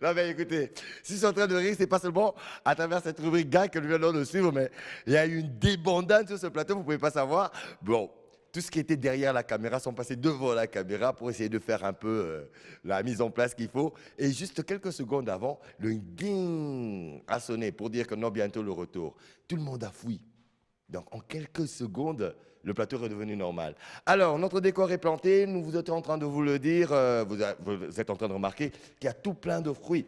Non, mais écoutez, si je suis en train de rire, c'est pas seulement à travers cette rubrique gars que nous venons de suivre, mais il y a eu une débandade sur ce plateau, vous pouvez pas savoir. Bon, tout ce qui était derrière la caméra sont passés devant la caméra pour essayer de faire un peu la mise en place qu'il faut. Et juste quelques secondes avant, le ding a sonné pour dire que non, bientôt le retour. Tout le monde a fui. Donc, en quelques secondes, le plateau est redevenu normal. Alors, notre décor est planté. Nous vous êtes en train de vous le dire. Vous êtes en train de remarquer qu'il y a tout plein de fruits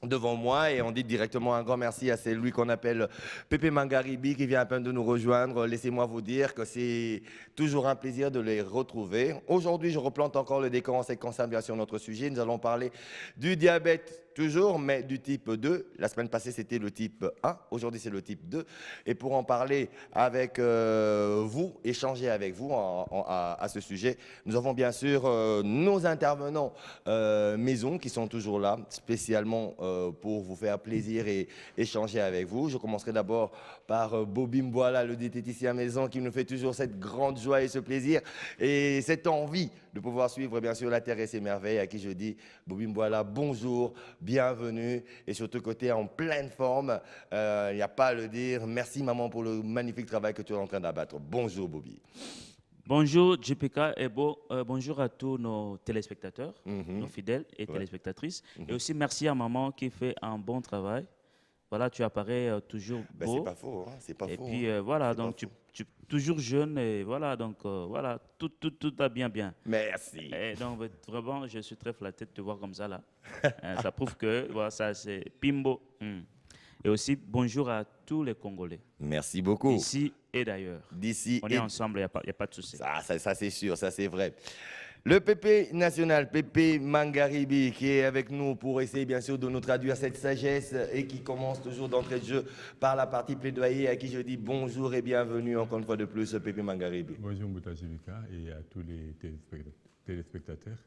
devant moi et on dit directement un grand merci à celui qu'on appelle Pépé Mangaribi qui vient à peine de nous rejoindre. Laissez-moi vous dire que c'est toujours un plaisir de les retrouver. Aujourd'hui, je replante encore le décor en ce qui concerne bien sûr notre sujet. Nous allons parler du diabète toujours, mais du type 2. La semaine passée, c'était le type 1. Aujourd'hui, c'est le type 2. Et pour en parler avec vous, échanger avec vous à ce sujet, nous avons bien sûr nos intervenants maison qui sont toujours là, spécialement pour vous faire plaisir et échanger avec vous. Je commencerai d'abord par Bobby Mboala, le diététicien maison, qui nous fait toujours cette grande joie et ce plaisir et cette envie de pouvoir suivre bien sûr la Terre et ses merveilles, à qui je dis Bobby Mboala, bonjour, bienvenue et surtout côté en pleine forme, il n'y a pas à le dire. Merci maman pour le magnifique travail que tu es en train d'abattre. Bonjour Bobby. Bonjour JPK et bonjour à tous nos téléspectateurs, nos fidèles et téléspectatrices. Et aussi merci à maman qui fait un bon travail. Voilà, tu apparais toujours Ben, beau. c'est pas faux, hein, c'est pas Et faux. puis Hein. voilà, donc tu toujours jeune et voilà, donc voilà, tout va bien. Merci. Et donc vraiment, je suis très flatté de te voir comme ça là. Ça prouve que voilà, ça c'est Pimbo. Et aussi bonjour à tous les Congolais. Merci beaucoup. Ici et d'ailleurs. D'ici On est ensemble, il n'y a pas de souci. Ça c'est sûr, ça c'est vrai. Le PP national, PP Mangaribi, qui est avec nous pour essayer bien sûr de nous traduire cette sagesse et qui commence toujours d'entrée de jeu par la partie plaidoyer, à qui je dis bonjour et bienvenue encore une fois de plus, PP Mangaribi. Bonjour Mbouta Jivika et à tous les téléspectateurs.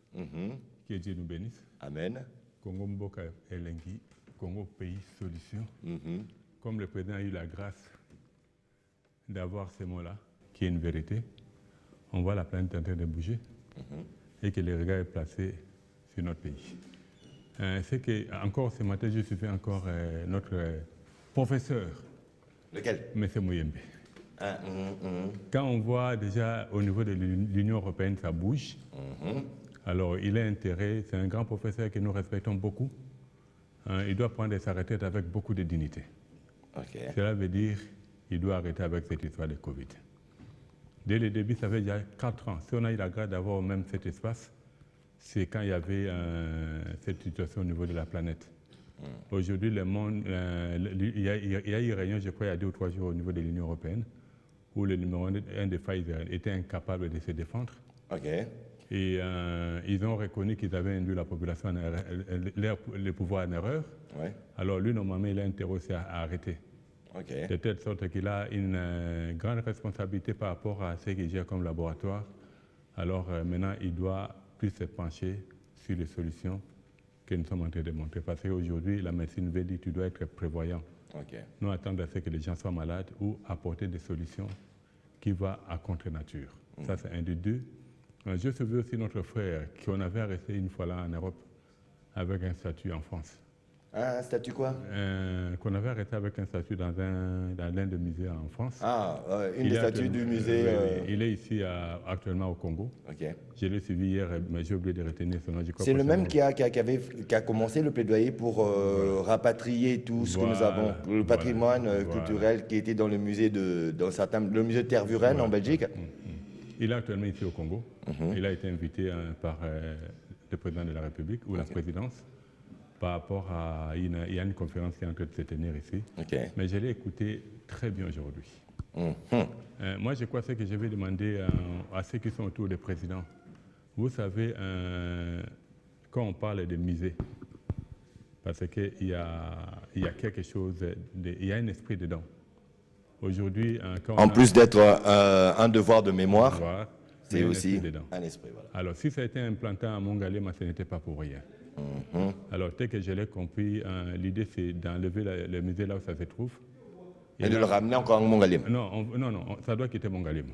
Que Dieu nous bénisse. Amen. Congo Mboka Elengi, Congo pays solution. Comme le président a eu la grâce d'avoir ces mots-là, qui est une vérité, on voit la planète en train de bouger et que le regard est placé sur notre pays. C'est que, encore ce matin, je suivais encore notre professeur, lequel? M. Mouyembe. Quand on voit déjà au niveau de l'Union européenne, ça bouge, alors il a intérêt, c'est un grand professeur que nous respectons beaucoup, il doit prendre sa retraite avec beaucoup de dignité. Cela veut dire qu'il doit arrêter avec cette histoire de Covid. Dès le début, ça fait déjà 4 ans. Si on a eu la grâce d'avoir même cet espace, c'est quand il y avait cette situation au niveau de la planète. Aujourd'hui, le monde, il y a eu une réunion, je crois, il y a 2 ou 3 jours au niveau de l'Union européenne, où le numéro 1 de Pfizer était incapable de se défendre. Et ils ont reconnu qu'ils avaient induit la population, le pouvoir en erreur. Alors lui, normalement, il a intérêt aussi à arrêter. De telle sorte qu'il a une grande responsabilité par rapport à ce qu'il gère comme laboratoire. Alors maintenant, il doit plus se pencher sur les solutions que nous sommes en train de montrer. Parce qu'aujourd'hui, la médecine veut dire que tu dois être prévoyant. Nous attendre à ce que les gens soient malades ou apporter des solutions qui vont à contre-nature. Ça, c'est un des deux. Je savais aussi notre frère qu'on avait arrêté une fois là en Europe avec un statut en France. Un statut quoi? Qu'on avait arrêté avec un statut dans l'un des musées en France. Une des statues du musée. Il est ici actuellement au Congo. Je l'ai suivi hier, mais j'ai oublié de retenir son nom. C'est le même qui a commencé le plaidoyer pour rapatrier tout ce que nous avons, le patrimoine culturel qui était dans le musée de Tervuren en Belgique. Il est actuellement ici au Congo. Il a été invité par le président de la République ou la présidence par rapport à il y a une conférence qui est en train de se tenir ici. Mais je l'ai écouté très bien aujourd'hui. Moi, je crois que je vais demander à ceux qui sont autour des présidents. Vous savez, quand on parle de musée, parce qu'il y a quelque chose, il y a un esprit dedans. Aujourd'hui, en plus d'être un devoir de mémoire, c'est aussi un esprit. Alors, si ça a été implanté à Mongalema, ce n'était pas pour rien. Alors, tel que je l'ai compris, l'idée c'est d'enlever le musée là où ça se trouve. Et de le ramener encore à Mongalema. Non, ça doit quitter Mongalema.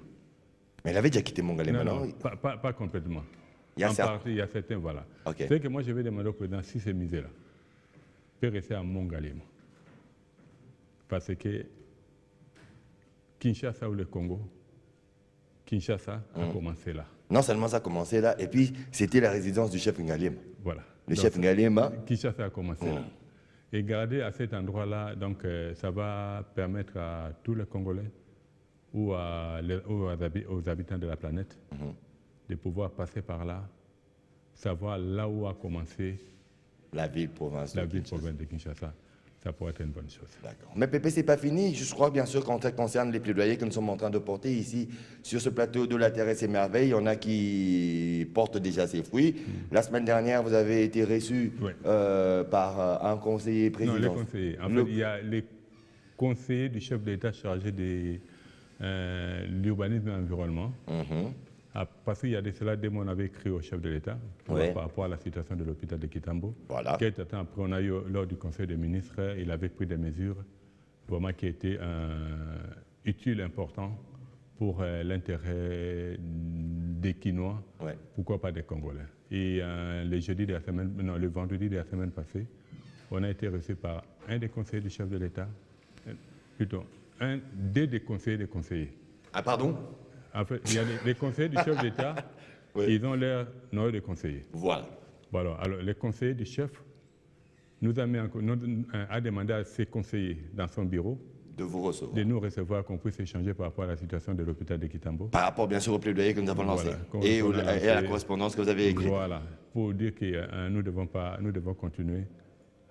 Mais il avait déjà quitté Mongalema, non? Pas complètement. Il y a certains, voilà. C'est que moi je vais demander au président si ce musée là, peut rester à Mongalema. Parce que Kinshasa ou le Congo, Kinshasa a commencé là. Non seulement ça a commencé là, et puis c'était la résidence du chef Ngalema. Voilà. Le chef Ngalema. Kinshasa a commencé là. Et garder à cet endroit-là, donc ça va permettre à tous les Congolais ou aux habitants de la planète de pouvoir passer par là, savoir là où a commencé la ville-province de Kinshasa. Ça pourrait être une bonne chose. D'accord. Mais Pépé, ce n'est pas fini. Je crois bien sûr qu'en ce qui concerne les plaidoyers que nous sommes en train de porter ici, sur ce plateau de la Terre et ses merveilles, il y en a qui portent déjà ses fruits. La semaine dernière, vous avez été reçu par un conseiller président. Non, les conseillers. En fait, il y a les conseillers du chef d'État chargé de l'urbanisme et l'environnement. Parce qu'il y a de cela, dès on avait écrit au chef de l'État par rapport à la situation de l'hôpital de Kitambo. Voilà. Quelques temps après, on a eu, lors du Conseil des ministres, il avait pris des mesures vraiment qui étaient utiles, importantes pour l'intérêt des Quinois, pourquoi pas des Congolais. Et le vendredi de la semaine passée, on a été reçu par un des conseillers du chef de l'État, plutôt des conseillers des conseillers. Ah pardon? En fait, il y a les conseillers du chef d'État, ils ont leur nom de conseiller. Voilà. Voilà. Alors, les conseillers du chef a demandé à ses conseillers dans son bureau de nous recevoir, qu'on puisse échanger par rapport à la situation de l'hôpital de Kitambo. Par rapport, bien sûr, au plaidoyer que nous avons lancé et à la correspondance que vous avez écrite. Voilà. Pour dire que nous devons continuer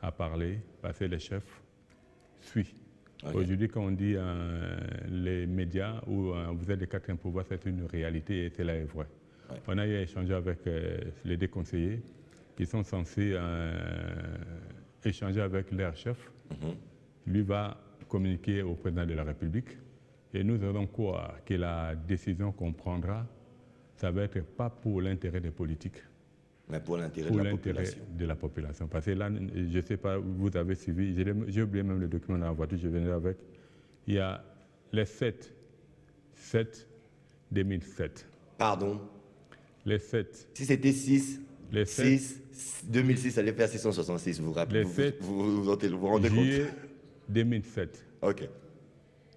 à parler, parce que les chefs suivent. Aujourd'hui, quand on dit les médias où vous êtes le quatrième pouvoir, c'est une réalité et cela est vrai. On a eu à échanger avec les deux conseillers qui sont censés échanger avec leur chef. Lui va communiquer au président de la République et nous allons croire que la décision qu'on prendra, ça va être pas pour l'intérêt des politiques, mais pour l'intérêt de la population. Parce que là, je ne sais pas, vous avez suivi, j'ai oublié même le document dans la voiture, je venais avec. Il y a les 7 2007. Pardon? Les 7. Si c'était 6, les 6, 2006, ça allait faire 666, vous vous rappelez? Vous vous rendez compte? Juillet 2007. OK.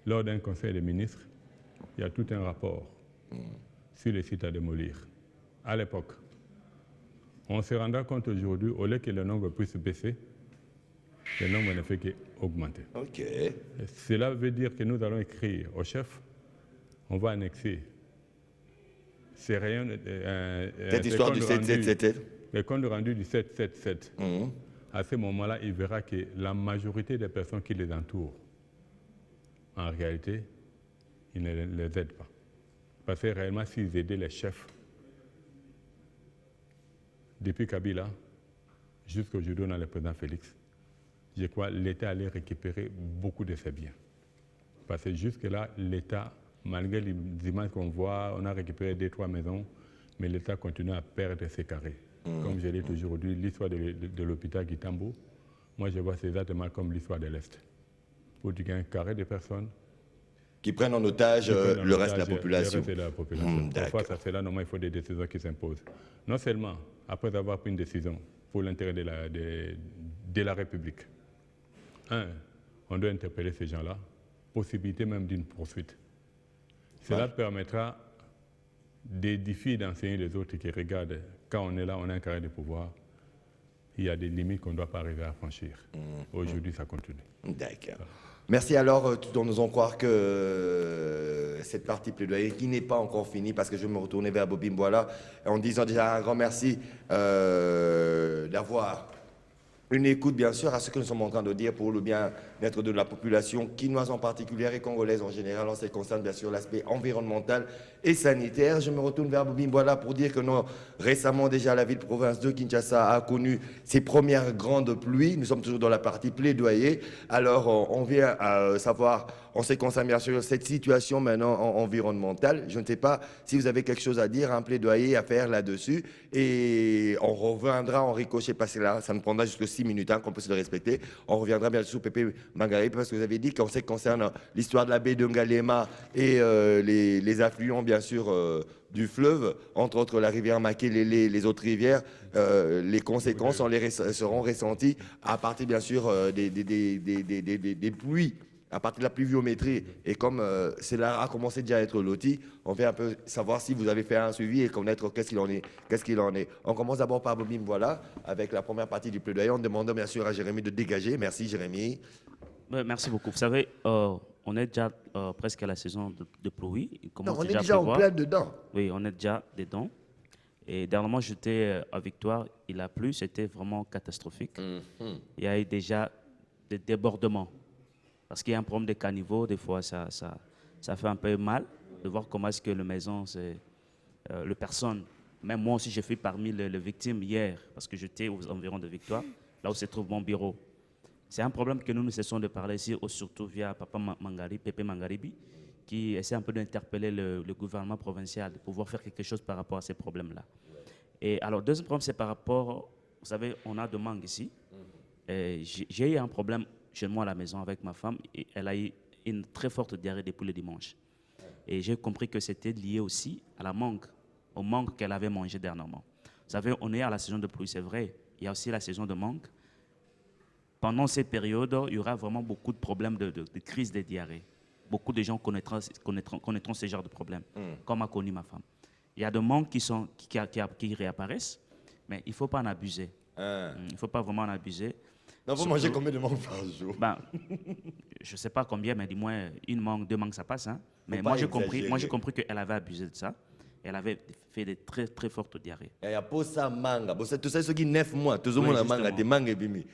Lors d'un conseil des ministres, il y a tout un rapport sur les sites à démolir. À l'époque, on se rendra compte aujourd'hui, au lieu que le nombre puisse baisser, le nombre ne fait qu'augmenter. OK. Cela veut dire que nous allons écrire au chef, on va annexer ces rayons. Cette histoire du 777. Le compte rendu du 777. À ce moment-là, il verra que la majorité des personnes qui les entourent, en réalité, ils ne les aident pas. Parce que réellement, s'ils aidaient les chefs, depuis Kabila jusqu'aujourd'hui, on a le président Félix, je crois que l'État allait récupérer beaucoup de ses biens. Parce que jusque-là, l'État, malgré les images qu'on voit, on a récupéré 2-3 maisons, mais l'État continue à perdre ses carrés. Comme je l'ai toujours dit, l'histoire de l'hôpital Kitambo, moi je vois c'est exactement comme l'histoire de l'Est. Pour dire un carré de personnes qui prennent en otage le reste de la population. Parfois, ça fait là, normalement, il faut des décisions qui s'imposent. Non seulement après avoir pris une décision pour l'intérêt de la République, on doit interpeller ces gens-là, possibilité même d'une poursuite. Cela permettra d'édifier, d'enseigner les autres qui regardent, quand on est là, on a un carré de pouvoir, il y a des limites qu'on ne doit pas arriver à franchir. Aujourd'hui, ça continue. D'accord. Merci alors, tout en nous en croire que cette partie plaidoyer qui n'est pas encore finie, parce que je vais me retourner vers Bobby Mboila en disant déjà un grand merci d'avoir une écoute bien sûr à ce que nous sommes en train de dire pour le bien-être de la population quinoise en particulier et congolaise en général en ce qui concerne bien sûr l'aspect environnemental et sanitaire. Je me retourne vers Bobby Mboila pour dire que récemment déjà la ville-province de Kinshasa a connu ses premières grandes pluies. Nous sommes toujours dans la partie plaidoyer. Alors on vient à savoir en ce qui concerne bien sûr cette situation maintenant environnementale. Je ne sais pas si vous avez quelque chose à dire, un plaidoyer à faire là-dessus et on reviendra en ricochet parce que là ça nous prendra jusque 6 minutes, hein, qu'on peut se le respecter. On reviendra bien sûr sur Pépé Mangaribi parce que vous avez dit qu'en ce qui concerne l'histoire de la baie de Ngalema et les affluents, bien sûr, du fleuve, entre autres la rivière Makelele, les autres rivières, les conséquences seront ressenties à partir, bien sûr, des pluies, à partir de la pluviométrie. Et comme cela a commencé déjà à être loti, on veut un peu savoir si vous avez fait un suivi et connaître qu'est-ce qu'il en est. On commence d'abord par Bobim, voilà, avec la première partie du plaidoyer. On demande bien sûr à Jérémy de dégager. Merci Jérémy. Merci beaucoup. Vous savez, on est déjà presque à la saison de pluie. Non, on est déjà en plein dedans. Oui, on est déjà dedans. Et dernièrement, j'étais à Victoire, il a plu, c'était vraiment catastrophique. Il y a eu déjà des débordements. Parce qu'il y a un problème de caniveau, des fois ça fait un peu mal de voir comment est-ce que la maison, les personnes, même moi aussi je suis parmi les victimes hier, parce que j'étais aux environs de Victoire, là où se trouve mon bureau. C'est un problème que nous ne cessons de parler ici, surtout via Papa Mangaribi, Pépé Mangaribi, qui essaie un peu d'interpeller le gouvernement provincial, de pouvoir faire quelque chose par rapport à ces problèmes-là. Et alors, deuxième problème, c'est par rapport, vous savez, on a de mangue ici. J'ai eu un problème chez moi à la maison avec ma femme, et elle a eu une très forte diarrhée depuis le dimanche. Et j'ai compris que c'était lié aussi à la mangue, au mangue qu'elle avait mangé dernièrement. Vous savez, on est à la saison de pluie, c'est vrai. Il y a aussi la saison de mangue. Pendant ces périodes, il y aura vraiment beaucoup de problèmes de crise de diarrhée. Beaucoup de gens connaîtront ce genre de problèmes, comme a connu ma femme. Il y a des mangues qui réapparaissent, mais il ne faut pas en abuser. Il ne faut pas vraiment en abuser. Non, vous mangez combien de mangues par jour? Je ne sais pas combien, mais dis-moi, une mangue, 2 mangues, ça passe. Hein? Mais moi, j'ai compris qu'elle avait abusé de ça. Elle avait fait de très, très fortes diarrhées. Il y a pas ça manga. Tout ça, ce qui 9 mois. Tout le monde a manga, des mangues et bimi.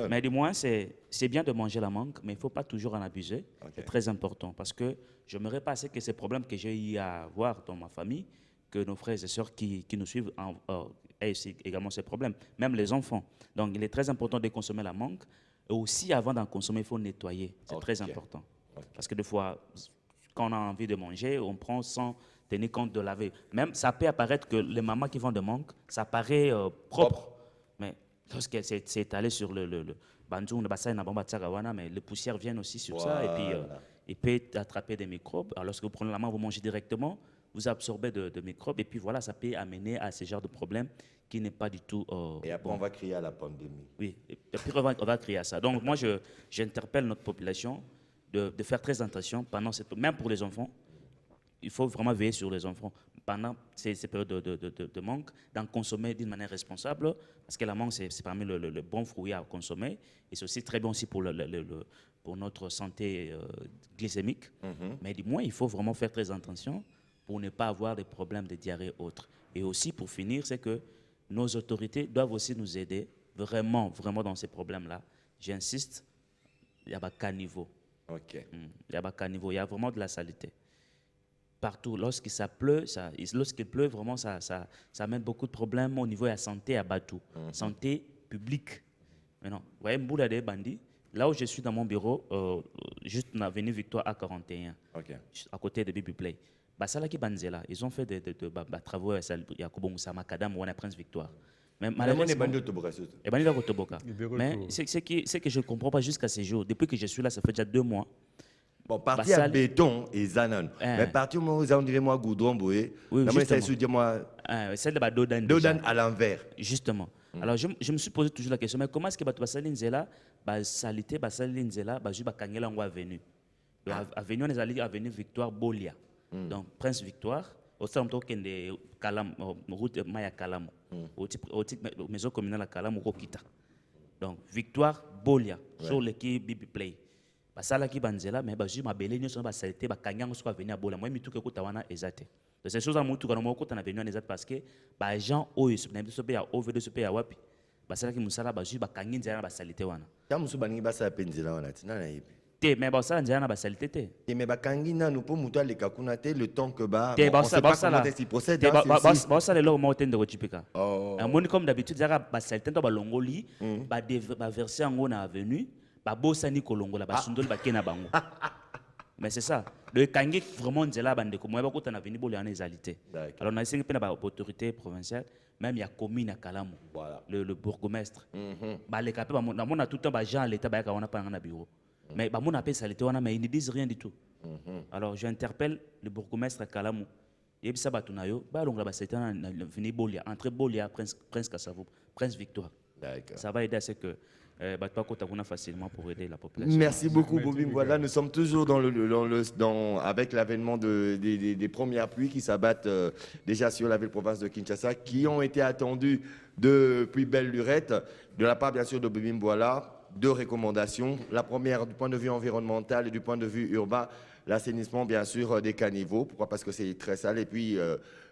Mais dis-moi, c'est bien de manger la mangue, mais il ne faut pas toujours en abuser. Okay. C'est très important parce que je me repasse que ces problèmes que j'ai eu à voir dans ma famille, que nos frères et sœurs qui nous suivent aient également ces problèmes, même les enfants. Donc, il est très important de consommer la mangue. Et aussi, avant d'en consommer, il faut nettoyer. C'est très important. Parce que des fois, quand on a envie de manger, on prend sans tenir compte de laver. Même, ça peut apparaître que les mamans qui vendent de mangue, ça paraît propre. Mais lorsqu'elle s'est étalée sur le bandou, mais les poussières viennent aussi sur ça. Et puis, il peut attraper des microbes. Alors, lorsque vous prenez la main, vous mangez directement, vous absorbez de microbes. Et puis, voilà, ça peut amener à ce genre de problème qui n'est pas du tout... et après, on va crier à la pandémie. Oui, et puis on va crier à ça. Donc, moi, j'interpelle notre population de faire très attention pendant cette... Même pour les enfants, il faut vraiment veiller sur les enfants pendant ces périodes de manque, d'en consommer d'une manière responsable, parce que la mangue, c'est parmi le bon fruit à consommer, et c'est aussi très bon aussi pour notre santé glycémique. Mais du moins, il faut vraiment faire très attention pour ne pas avoir des problèmes de diarrhée autres. Et aussi, pour finir, c'est que nos autorités doivent aussi nous aider vraiment, vraiment dans ces problèmes-là. J'insiste, il y a pas qu'à niveau. Il y a pas qu'à niveau, il y a vraiment de la saleté. Partout, lorsqu'il pleut, vraiment, ça amène beaucoup de problèmes au niveau de la santé à Batou. Santé publique. Maintenant, vous voyez, Mboula des bandits, là où je suis dans mon bureau, juste dans l'avenue Victoire A41, à côté de Bibi Play. Basalaki Banzela, ils ont fait des travaux à Yakobo Moussa Makadam ou à Prince Victoire. Mais malheureusement, mais c'est que je ne comprends pas jusqu'à ce jour. Depuis que je suis là, ça fait déjà 2 mois. Bon, parti à béton et zanon. Mais parti où on dirait moi goudron boé. Oui, justement. Celle de Dodan. Dodan à l'envers. Justement. Alors je me suis posé toujours la question, mais comment est-ce que Basali Nzela, salité Basali Nzela, Bajuba Kangela Ngwa avenue. Avenue, on est allé avenue Victoire Bolia. Donc Prince Victoire, au centre de Kalam, route Maya Kalam, au maison communale à Kalam, au Kita. Donc Victoire Bolia, sur l'équipe Bibi Play. Basala qui banzela mais bazu mabele nyo so ba saleté ba kanyang so venir à bola moi mi tout que kutawana ezate de ces choses à mutu kana moko tana venir ezate parce que ba gens oyo so na biso pe ya over so pe ya wapi basala ki musala bazu ba kangi nzela ba saleté wana ta musu baningi basa penzela wana tina na yipe te mais basala nzela na ba saleté te te mais ba kangi na nous pour mutu ale kakuna te le temps que ba on sait pas comment est-ce qu'il procède basala le mo tende ko chipika moni comme d'habitude zaka ba saleté to ba longoli ba verser en na avenue babosani kolongola basundoli bakena bango Mais c'est ça. Le Kangi, vraiment, c'est là, bandeko. Moi, quand on a venu, il y a une égalité. Alors, on a essayé de faire l'autorité provinciale, même il y a commune à Kalamu, Voilà. le bourgmestre. Les capés, on a tout le temps, gens à l'État, on a pas un bureau. Mais on a ça l'État, mais ils ne disent rien du tout. Alors, j'interpelle le bourgmestre à Kalamu. Et puis, ça va tout nayo. C'était entre Bolia, Prince Kassavou, Prince Victoire. Ça va aider à ce que facilement pour aider la population. Merci beaucoup, Bobby. Voilà, nous sommes toujours avec l'avènement des premières pluies qui s'abattent déjà sur la ville-province de Kinshasa, qui ont été attendues depuis belle lurette, de la part bien sûr de Bobby Mboila. 2 recommandations. La première, du point de vue environnemental et du point de vue urbain, l'assainissement bien sûr des caniveaux. Pourquoi? Parce que c'est très sale. Et puis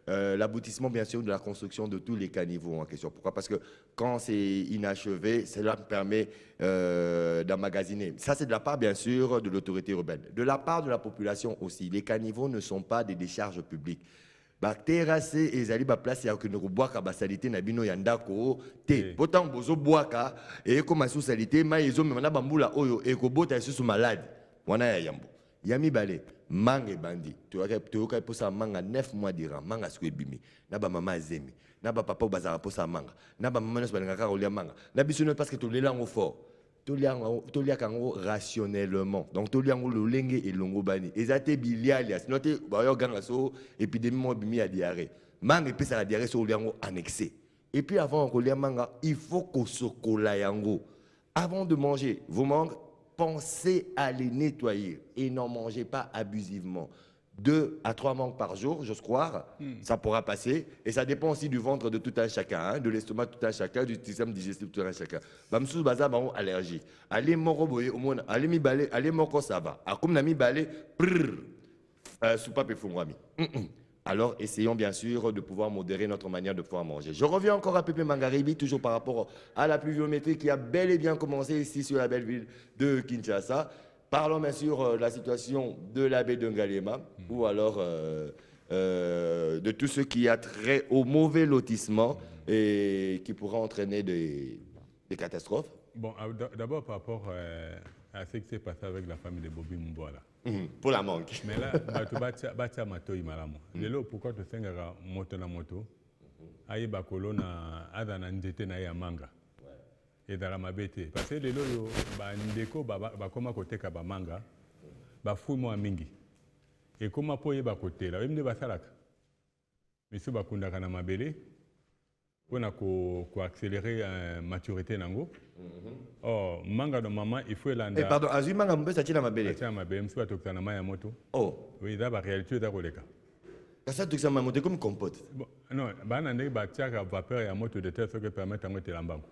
l'aboutissement bien sûr de la construction de tous les caniveaux en question. Pourquoi? Parce que quand c'est inachevé, cela permet d'emmagasiner. Ça c'est de la part bien sûr de l'autorité urbaine. De la part de la population aussi, les caniveaux ne sont pas des décharges publiques. Terrassé ezali ba place ya ko boaka ba salité na bino ya ndako te pourtant bozo boaka et comme sous salité ma ezo mena bambula oyo e ko bota sous malade wana ya yambo yami balé mange bandi to ka posa manga 9 mois durant manga siko bimi na ba mama zemi na ba papa bazara posa manga na ba mama no balinga ka olia manga na biso parce que to lelango fort tolia kango rationnellement donc tolia ngo lolenge et longo bani ezate bilialia sinon te ba yo ganga so épidémie mo bimi ya diarrhée manga pesa la diarrhée so liango annexé et puis avant ko lia manga il faut ko sokola yango avant de manger vos mangues pensez à les nettoyer et n'en mangez pas abusivement. 2 à 3 mangues par jour, j'ose croire, ça pourra passer. Et ça dépend aussi du ventre de tout un chacun, hein, de l'estomac de tout un chacun, du système digestif de tout un chacun. Bamsous baza ba allergie. Allez moko boye au moins, allez mi balé, allez moko ça va. Akum na mi balé, soupa pe fungwami. Alors, essayons bien sûr de pouvoir modérer notre manière de pouvoir manger. Je reviens encore à Pépé Mangaribi, toujours par rapport à la pluviométrie qui a bel et bien commencé ici sur la belle ville de Kinshasa. Parlons bien sûr de la situation de la baie de Ngaliema, ou alors de tout ce qui a trait au mauvais lotissement et qui pourra entraîner des catastrophes. Bon, d'abord par rapport à ce qui s'est passé avec la famille de Bobby Mboila. Pour la manque. Mais là, batia mato imalamo. Lelo pourquoi tu sengara moto na moto? Ayi bakolo na adana njete na ya manga. Et dans la mabete. Parce que lelo yo ba ndeko ba koma koteka ba manga. Ba fou mo mingi. Et comment po yeba kotela? Wemne basalaka. Misu bakunda kana mabele. Pour ko accélérer maturité nango. Oh, manga de maman, il faut l'anda. Et pardon, azui manga mbesa tina mabele. Tina mabele, mswa tokana maya moto. Oh. Oui, da ba réalité da koleka. Ça tokana maya moto comme compote. Bon, non, ba nande ba tiaka vapeur ya moto de telle sorte que permettre ngo telambango.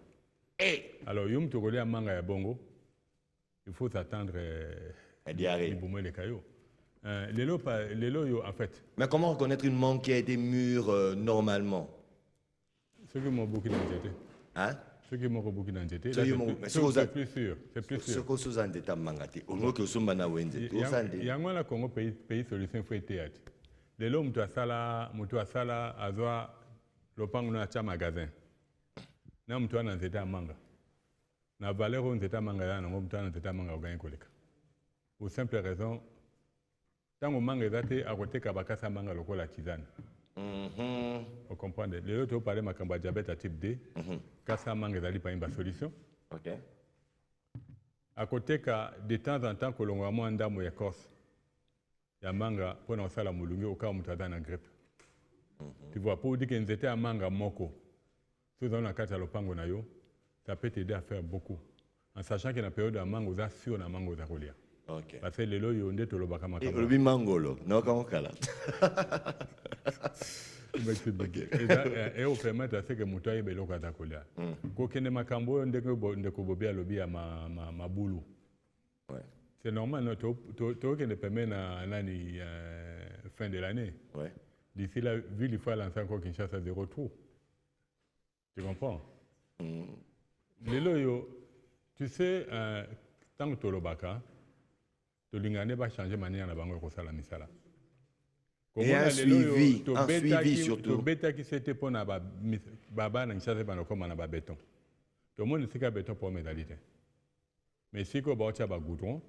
Alors, yum to kolia manga ya bongo. Il faut s'attendre à diarrhée. Il boumé les cailloux. Lelo yo en fait. Mais comment reconnaître une mangue qui a été mûre normalement? Ceux qui m'ont beaucoup d'anxiété. Hein? Ceux qui m'ont beaucoup d'anxiété. C'est plus sûr. C'est plus sûr. Ce que vous avez dit, mangati. Au moins que vous avez dit. Il y a un Congo pays solution faut être. Les lots mutu asala azwa lopango na cha magasin. Na mutu ana nzeta manga. Na valeur on nzeta manga ya na mutu ana nzeta manga oganye koleka. Pour simple raison, tango manga ezate akoteka bakasa manga lokola tizana. Vous comprenez? Les autres parlent de diabète type D. Kasa manga ezali pa une solution. OK. À côté de temps en temps que l'on a moins d'âme ou Corse, il y a manga pour nous faire la moulungue au cas où nous avons une grippe. Tu vois, pour dire qu'ils étaient à manga moko, si vous avez un cas de lopango na yo, ça peut t'aider à faire beaucoup. En sachant qu'il y a une période de mango, vous êtes sûr de mango zakolia. OK. Parce que les lois ont été le baka makaba. Le bimangolo, non comment kala. Et au permettre à ce que mutu ayibe eloko atakolia. Kokende makambo oyo ndeko bobi alobi ya mabulu. Ouais. C'est normal, tokende peme na nani fin de l'année. Ouais. D'ici là, vu il faut lancer encore Kinshasa 0 trou. Tu comprends? Lelo yo, tu sais, tant que tolobaka, tolingane va changer manière na bango kosala misala. Et un suivi surtout. Beta qui s'était pour na baba na Kinshasa bana comme na béton. Tout le monde sait que béton pour médalité. Mais si ko ba tia ba goudron,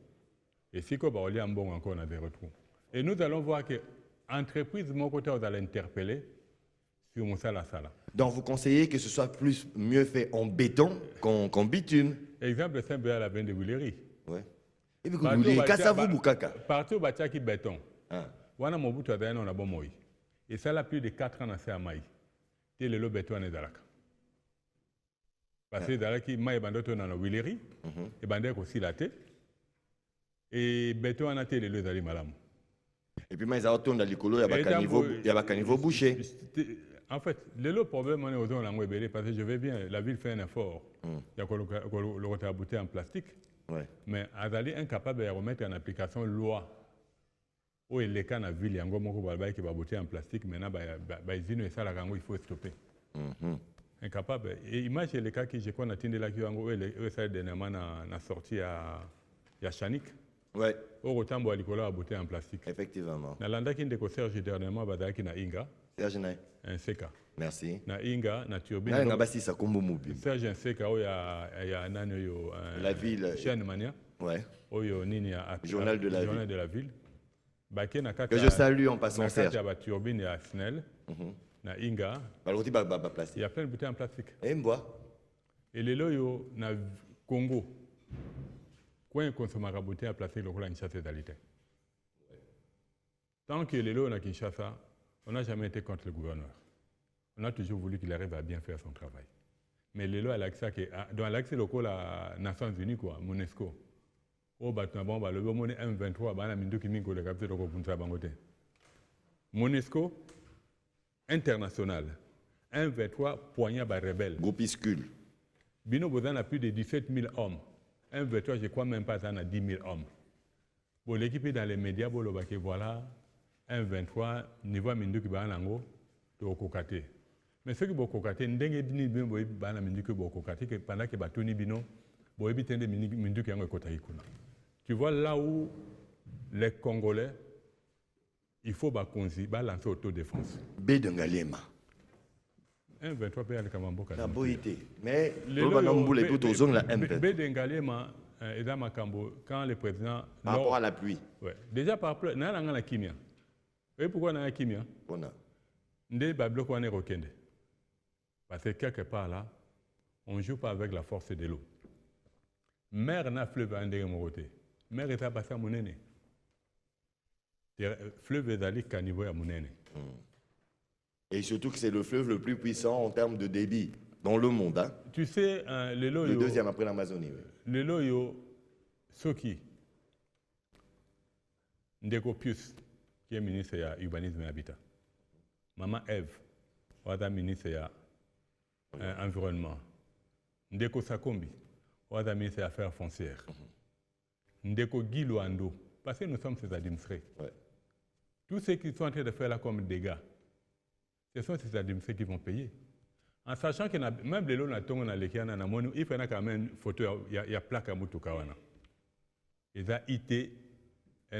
Et si on va un bon encore, on a des retours. Et nous allons voir que l'entreprise, mon côté, on va l'interpeller sur mon sala. Donc, vous conseillez que ce soit mieux fait en béton qu'en bitume. Exemple simple à la veine de Willery. Oui. Et puis, vous voulez Kassavu Bukaka. Partout, il y a béton. Ah. Wana Mobutu a donné un bon moï. Et ça, a plus de 4 ans à Maï. Et le béton est d'Alaka. Parce que Dalaki, Maï bandoto dans la Willery, et bandek aussi la tête. Et béton a été le Zali Malam. Et puis, ils ont tourné dans l'écolo, il y a un caniveau bouché. En fait, le problème, on est aux zones en parce que je vais bien, la ville fait un effort. Il y a le retard en plastique. Ouais. Mais Azali est incapable de remettre en application la loi. Où il est dans la ville, il y a un gros qui va botter en plastique. Maintenant, il faut stopper. Incapable. Et imagine le cas que je connais là qui est dernièrement sorti à Chanik. Ouais. Au retour, il y a botter en plastique. Effectivement. Dans l'anda qui est Serge dernièrement, il y a Inga. Serge Naï. Un CK. Merci. Na Inga, na turbine. Serge un CK, il y a la ville. Chaîne Mania. Ouais. Journal de la ville. Que je salue en passant Serge. Il y a turbine et Snell. Na Inga. Il y a plein de bouteilles en plastique. Et bois. Et les loyaux na Congo. Quand on consomme la bouteille en plastique, on a une chasse d'alité. Tant que les loyaux na Kinshasa, on n'a jamais été contre le gouverneur. On a toujours voulu qu'il arrive à bien faire son travail. Mais les lois, dans l'accès local à Nations Unies, UNESCO, au bâtiment, le bon M23, la mindu qui mingo le capteur de Kopunsa Bangote. UNESCO international, M23 poignard par rebelle. Groupuscule. Bino Bozan a plus de 17 000 hommes. M23, je crois même pas, ça a 10 000 hommes. Bon, l'équipe est dans les médias, bon, voilà. 1,23 niveau mindu qui va en to kokate. Mais ce qui est kokate, ndenge bini bien boy bana mindu que kokate que pendant que batoni bino boy bitende mindu qui en kota ikuna. Tu vois là où les Congolais il faut balancer autodéfense. B de Ngalema. 1,23 pays à Kamamboka. La boité. Mais le nom boule tout aux zones la M23. B de Ngalema et dans Makambo quand le président par rapport à la pluie. Ouais. Déjà par rapport na la kimia. Vous voyez pourquoi on a un kimia? On a. Parce que quelque part là, on ne joue pas avec la force de l'eau. Mer n'a fleuve à un côté. Mer est à passer à mon aîné. Fleuve est allé qu'à niveau à mon aîné. Et surtout que c'est le fleuve le plus puissant en termes de débit dans le monde. Hein? Tu sais, le deuxième après l'Amazonie. Oui. Le loyo, Soki, Ndeko Pius, qui est ministre de l'urbanisme et habitat. Maman Eve, qui est ministre de l'environnement. Ndeko Sakombi, qui est ministre des Affaires foncières. Ndeko Guy Luando, parce que nous sommes ses administrés. Ouais. Tous ceux qui sont en train de faire là comme dégâts, ce sont ces administrés qui vont payer. En sachant que même les lots, il faut quand même une photo, il y a plaque à Moutoukhawana. Ils ont IT,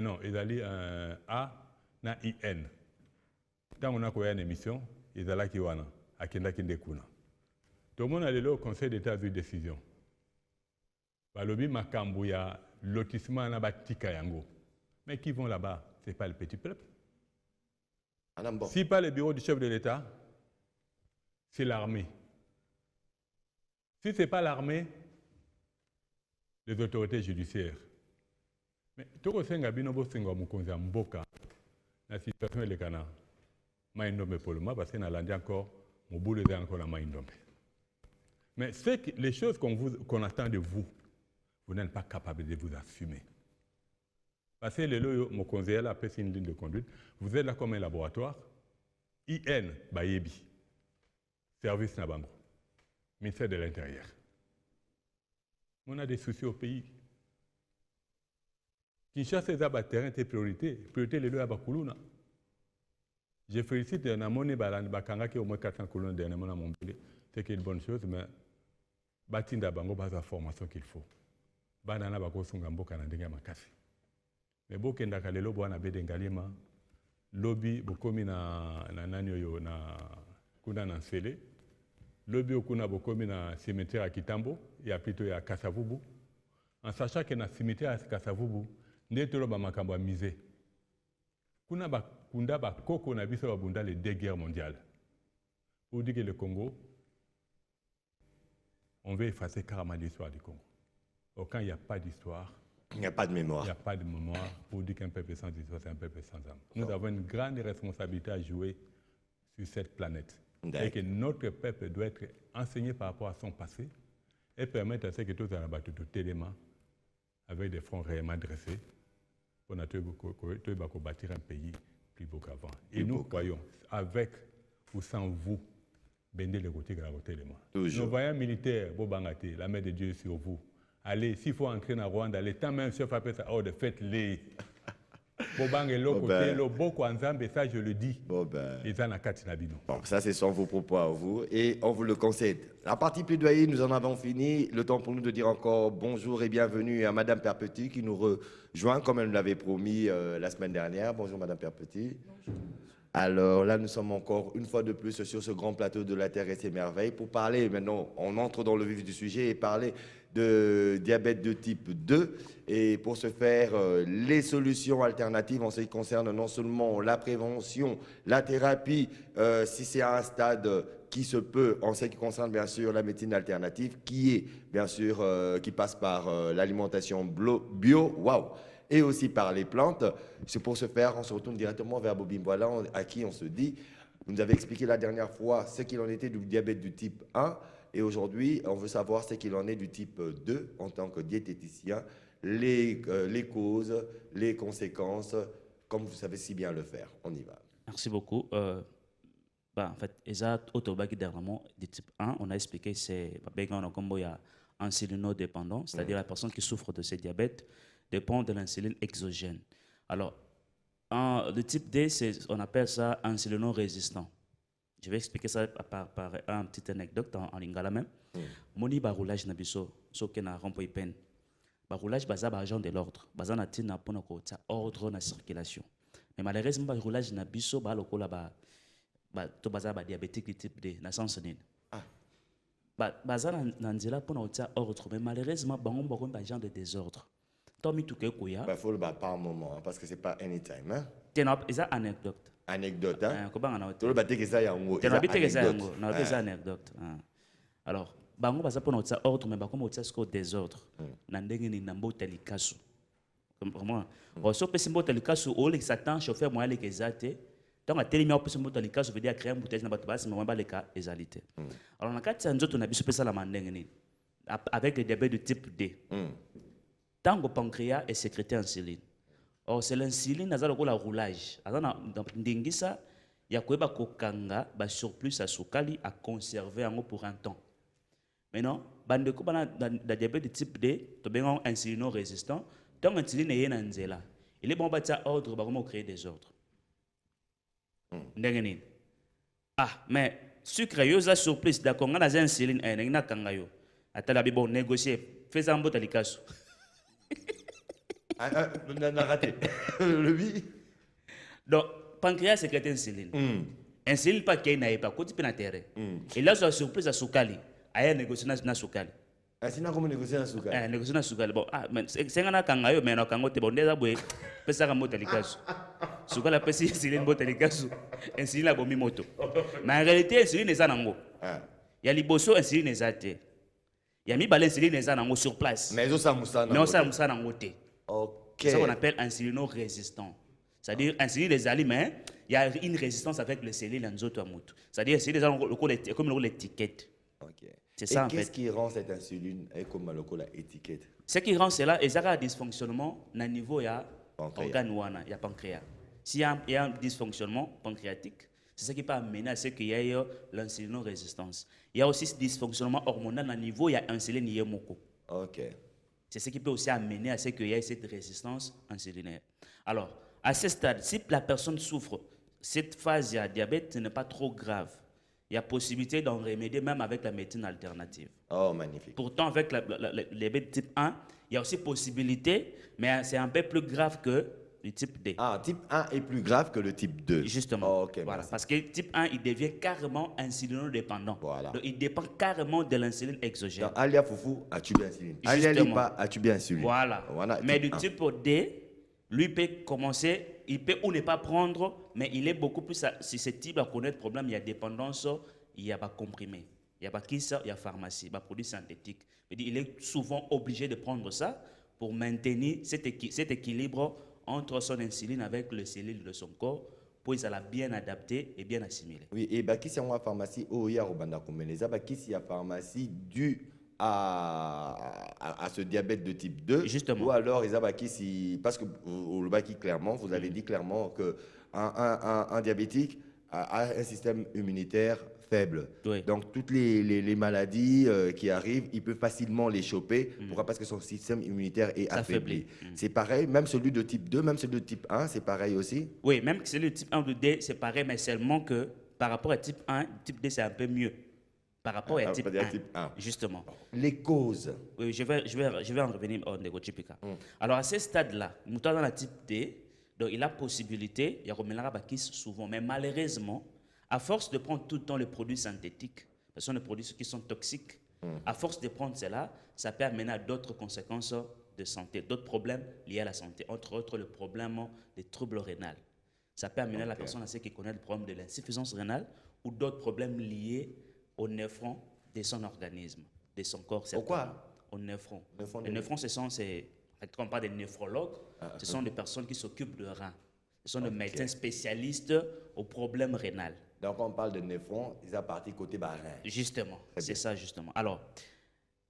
non, ils ont A. Na IN. Tant on a une émission, ils ont là qui wana, à Kenda Kindekuna. Tout le monde a le Conseil d'État a eu décision. Balobi Makambo, il y a lotissement na batika yango. Mais qui vont là-bas? Ce n'est pas le petit peuple. Si pas le bureau du chef de l'État, c'est l'armée. Si ce n'est pas l'armée, les autorités judiciaires. Mais tout le monde a bien mboka. La situation est le canard. Maïndombe pour le moment, parce qu'on a landé encore, mon boulot est encore la Maïndombe. Mais les choses qu'on attend de vous, vous n'êtes pas capable de vous assumer. Parce que mon conseiller a appelé une ligne de conduite. Vous êtes là comme un laboratoire. IN, Bayebi. Service Nabango. Ministère de l'Intérieur. On a des soucis au pays. Kinshasa est un terrain de priorité. Priorité, les lois à Bakuluna. Je félicite Namone Bakanga qui a au moins 400 colonnes dernièrement à Montpellier. C'est une bonne chose, mais Batinda Bango a la formation qu'il faut. Banana Bako Sungambo Kanadinga Makasi. Mais Bokenda Kalelo Boana Bedengalima, lobby Bokomi na Nanyoyo na Kuna Nansele, lobby Okuna Bokomi na cimetière à Kitambo, il y a plutôt à Kassavubu. En sachant que dans le cimetière à Kassavubu, nde tolo ba makambo misé. Kuna ba kunda ba koko na biso ba bunda les 2 guerres mondiales. Pour dire que le Congo, on veut effacer carrément l'histoire du Congo. Or, quand il n'y a pas d'histoire, il n'y a pas de mémoire. Il n'y a pas de mémoire. Pour dire qu'un peuple sans histoire, c'est un peuple sans âme. Nous avons une grande responsabilité à jouer sur cette planète. Et que notre peuple doit être enseigné par rapport à son passé et permettre à ce que tous les abattus tout élément avec des fronts réellement dressés pour bâtir un pays plus beau qu'avant. Et nous croyons, avec ou sans vous, bendez le côté élément. Nos voyants militaires, la main de Dieu est sur vous. Allez, s'il faut entrer dans Rwanda, les temps même chef appelle ça, faites-les. Bobang et l'autre côté, le beaucoup ensemble, ça je le dis. Bon, ça c'est son vos propos à vous et on vous le concède. La partie plaidoyer, nous en avons fini. Le temps pour nous de dire encore bonjour et bienvenue à Madame Perpetit qui nous rejoint comme elle nous l'avait promis la semaine dernière. Bonjour Madame Perpetit. Bonjour. Alors là, nous sommes encore une fois de plus sur ce grand plateau de la Terre et ses merveilles pour parler, maintenant on entre dans le vif du sujet et parler de diabète de type 2 et pour ce faire, les solutions alternatives en ce qui concerne non seulement la prévention, la thérapie, si c'est à un stade qui se peut en ce qui concerne bien sûr la médecine alternative qui est bien sûr, qui passe par l'alimentation bio, waouh, et aussi par les plantes. C'est pour ce faire, on se retourne directement vers Bobby Mboila, à qui on se dit, vous nous avez expliqué la dernière fois ce qu'il en était du diabète du type 1, et aujourd'hui, on veut savoir ce qu'il en est du type 2 en tant que diététicien, les causes, les conséquences, comme vous savez si bien le faire. On y va. Merci beaucoup. En fait, dernièrement, du type 1, on a expliqué que c'est insulinodépendant, c'est-à-dire la personne qui souffre de ce diabète dépend de l'insuline exogène. Alors, le type D, on appelle ça insulino-résistant. Je vais expliquer ça par une petite anecdote en lingala même. Moni baroulage na biso, soke na rompo ipen. Baroulage baza ba agent de l'ordre, baza na tina pona ko ta ordre na circulation. Mais malheureusement baroulage na biso ba lokola to baza ba diabétique de type D na sens nini. Baza na nzela pona ko ta ordre, mais malheureusement bango bako ba agent de désordre. Il faut le battre par moment, parce que ce n'est pas anytime. Hein? C'est une anecdote. Anecdote, hein? Tu le battre que ça y a anecdote. Alors, bango baza pour notre ordre, mais bango notre score désordre. Nandenge ni nambo telikasu. Comment? Rosso pesimbo telikasu, ole satan chauffeur moi les exalté. Donc à télé mi pesimbo telikasu veut dire créer un bouteille na bato basi mais pas les cas exalité. Alors na kati nzoto na biso pesa la mandenge ni avec le diabète de type D. Tant que le pancréas est sécrété insuline. Or, c'est l'insuline qui a le roulage. Il y a un surplus à soukali à conserver pour un temps. Maintenant, le diabète de type D, tu as un insulino-résistant. Tant que l'insuline est en zéla, il est bon de ordre pour créer des ordres. Ah, mais sucre, il y a un surplus. D'accord, on a un insuline, il y a un attends, bon, négocier. Fais un bout à l'ikasu. On a raté. Le oui. Donc, pancréas sécrète insuline. Insuline pas qu'il n'y a pas, quand tu peux l'intérêt. Et là, sur la surprise à Soukali, il y a négocié dans Soukali. Insuline comment négocier dans Soukali? Négocier dans Soukali. Bon, mais c'est un kangayo, mais on a bon déjà boué. Fais ça comme motelikasu. Soukali a passé insuline motelikasu. Insuline a bomi moto. Mais en réalité, insuline est zanango. Il y a liboso insuline est zaté. Il y a mis balai insuline est zanango sur place. Mais on s'en moussa nango te. C'est ça qu'on appelle insulino-résistant. C'est-à-dire, insuline des aliments, il y a une résistance avec les cellules dans les autres. C'est-à-dire, c'est comme l'étiquette. C'est ça, en fait. Qu'est-ce qui rend cette insuline comme l'étiquette? Ce qui rend cela, il y a un dysfonctionnement au niveau de l'organe, il y a pancréas. S'il y a un dysfonctionnement pancréatique, c'est ce qui peut amener à ce qu'il y ait l'insulino-résistance. Il y a aussi ce dysfonctionnement hormonal au niveau de l'insuline yemoko. C'est ce qui peut aussi amener à ce qu'il y ait cette résistance insulinaire. Alors, à ce stade, si la personne souffre, cette phase de diabète, ce n'est pas trop grave. Il y a possibilité d'en remédier même avec la médecine alternative. Oh, magnifique. Pourtant, avec le diabète type 1, il y a aussi possibilité, mais c'est un peu plus grave que le type D. Ah, type 1 est plus grave que le type 2. Justement. Voilà. Parce que type 1, il devient carrément insulinodépendant. Voilà. Donc, il dépend carrément de l'insuline exogène. Donc, Alia Foufou, as-tu bien insuline? Alia Lipa, as-tu bien insuline? Voilà. Mais du type D, lui peut commencer, il peut ou ne pas prendre, mais il est beaucoup plus susceptible à connaître le problème. Il y a dépendance, il y a pas comprimé, il y a pas qui ça, il y a pharmacie, pas produit synthétique. Il est souvent obligé de prendre ça pour maintenir cet équilibre entre son insuline avec les cellules de son corps, pour ça la bien adapté et bien assimilé. Oui, et bah, qui c'est en pharmacie, oh, il y a Robanda Komeleza, bah, qui c'est en pharmacie dû à ce diabète de type 2. Justement. Ou alors, ils ont qui si, parce que au Baki, clairement, vous avez dit clairement que un diabétique a un système immunitaire faible. Oui. Donc, toutes les maladies qui arrivent, il peut facilement les choper. Pourquoi? Parce que son système immunitaire est affaibli. C'est pareil, même celui de type 2, même celui de type 1, c'est pareil aussi? Oui, même que celui de type 1 ou de D, c'est pareil, mais seulement que par rapport à type 1, type D, c'est un peu mieux. Par rapport à type 1, justement. Les causes. Oui, je vais en revenir au négotypica. Alors, à ce stade-là, nous sommes dans la type D, donc il a possibilité, il y a Romelara Bakis souvent, mais malheureusement, à force de prendre tout le temps les produits synthétiques, ce sont des produits qui sont toxiques, à force de prendre cela, ça peut amener à d'autres conséquences de santé, d'autres problèmes liés à la santé, entre autres le problème des troubles rénaux. Ça peut amener la personne à ce qui connaît le problème de l'insuffisance rénale ou d'autres problèmes liés aux néphrons de son organisme, de son corps. Pourquoi? Aux néphrons. Les néphrons, quand on parle des néphrologues, ce sont des personnes qui s'occupent de reins. Ce sont des médecins spécialistes aux problèmes rénaux. Donc, quand on parle de néphrons, ils sont partis côté barin. Justement, c'est ça justement. Alors,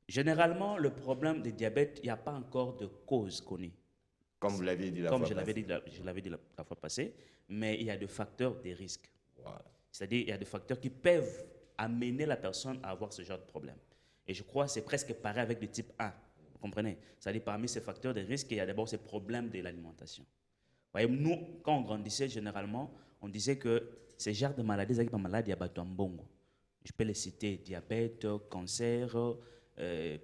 généralement, le problème du diabète, il n'y a pas encore de cause connue. Comme vous l'aviez dit la fois passée. Je l'avais dit la fois passée, mais il y a des facteurs de risque. Voilà. C'est-à-dire, il y a des facteurs qui peuvent amener la personne à avoir ce genre de problème. Et je crois que c'est presque pareil avec le type 1. Vous comprenez? C'est-à-dire, parmi ces facteurs de risque, il y a d'abord ces problèmes de l'alimentation. Vous voyez, nous, quand on grandissait, généralement, on disait que ces genres de maladies, c'est pas maladies à Batuambongo. Je peux les citer: diabète, cancer,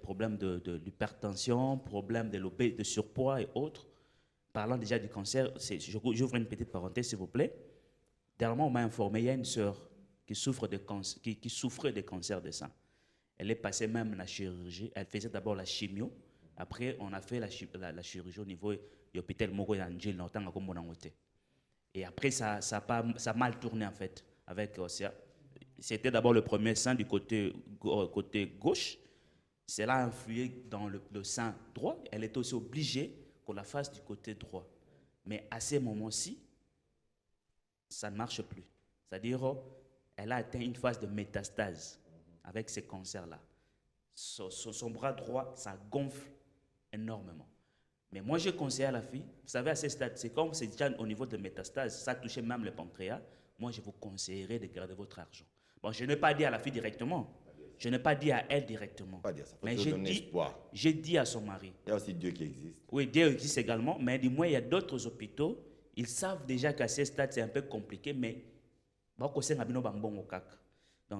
problème de l'hypertension, problème de surpoids et autres. Parlant déjà du cancer, j'ouvre une petite parenthèse, s'il vous plaît. Dernièrement, on m'a informé, il y a une sœur qui souffrait de cancer de sang. Elle est passée même la chirurgie. Elle faisait d'abord la chimio. Après, on a fait la chirurgie au niveau de l'hôpital Moko Angel. Et après, ça a mal tourné en fait. C'était d'abord le premier sein du côté gauche. Cela a influé dans le sein droit. Elle était aussi obligée qu'on la fasse du côté droit. Mais à ces moments-ci, ça ne marche plus. C'est-à-dire, elle a atteint une phase de métastase avec ces cancers-là. Son bras droit, ça gonfle énormément. Mais moi, je conseille à la fille, vous savez, à ce stade, c'est comme c'est déjà au niveau de métastase, ça touchait même le pancréas, moi, je vous conseillerais de garder votre argent. Bon, je n'ai pas dit à la fille directement, je n'ai pas dit à elle directement, Pas dire ça, mais j'ai dit à son mari. Il y a aussi Dieu qui existe. Oui, Dieu existe également, mais du moins, il y a d'autres hôpitaux, ils savent déjà qu'à ce stade, c'est un peu compliqué, mais donc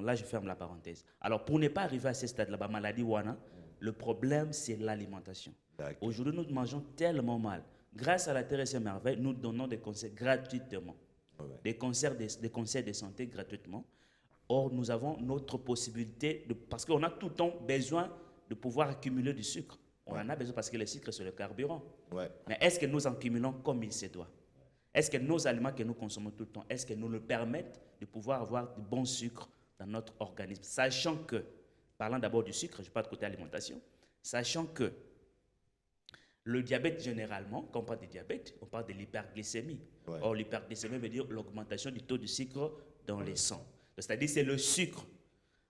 là, je ferme la parenthèse. Alors, pour ne pas arriver à ce stade-là, maladie wana, le problème, c'est l'alimentation. Aujourd'hui, nous mangeons tellement mal. Grâce à la Terre et ses merveilles, nous donnons des conseils gratuitement. Des conseils de santé gratuitement. Or, nous avons notre possibilité, parce qu'on a tout le temps besoin de pouvoir accumuler du sucre. On en a besoin parce que le sucre, c'est le carburant. Mais est-ce que nous en cumulons comme il se doit? Est-ce que nos aliments que nous consommons tout le temps, est-ce que nous nous permettent de pouvoir avoir du bon sucre dans notre organisme? Sachant que, parlant d'abord du sucre, je parle de côté alimentation, sachant que le diabète, généralement, quand on parle de diabète, on parle de l'hyperglycémie. Or, l'hyperglycémie veut dire l'augmentation du taux de sucre dans les sangs. C'est-à-dire c'est le sucre.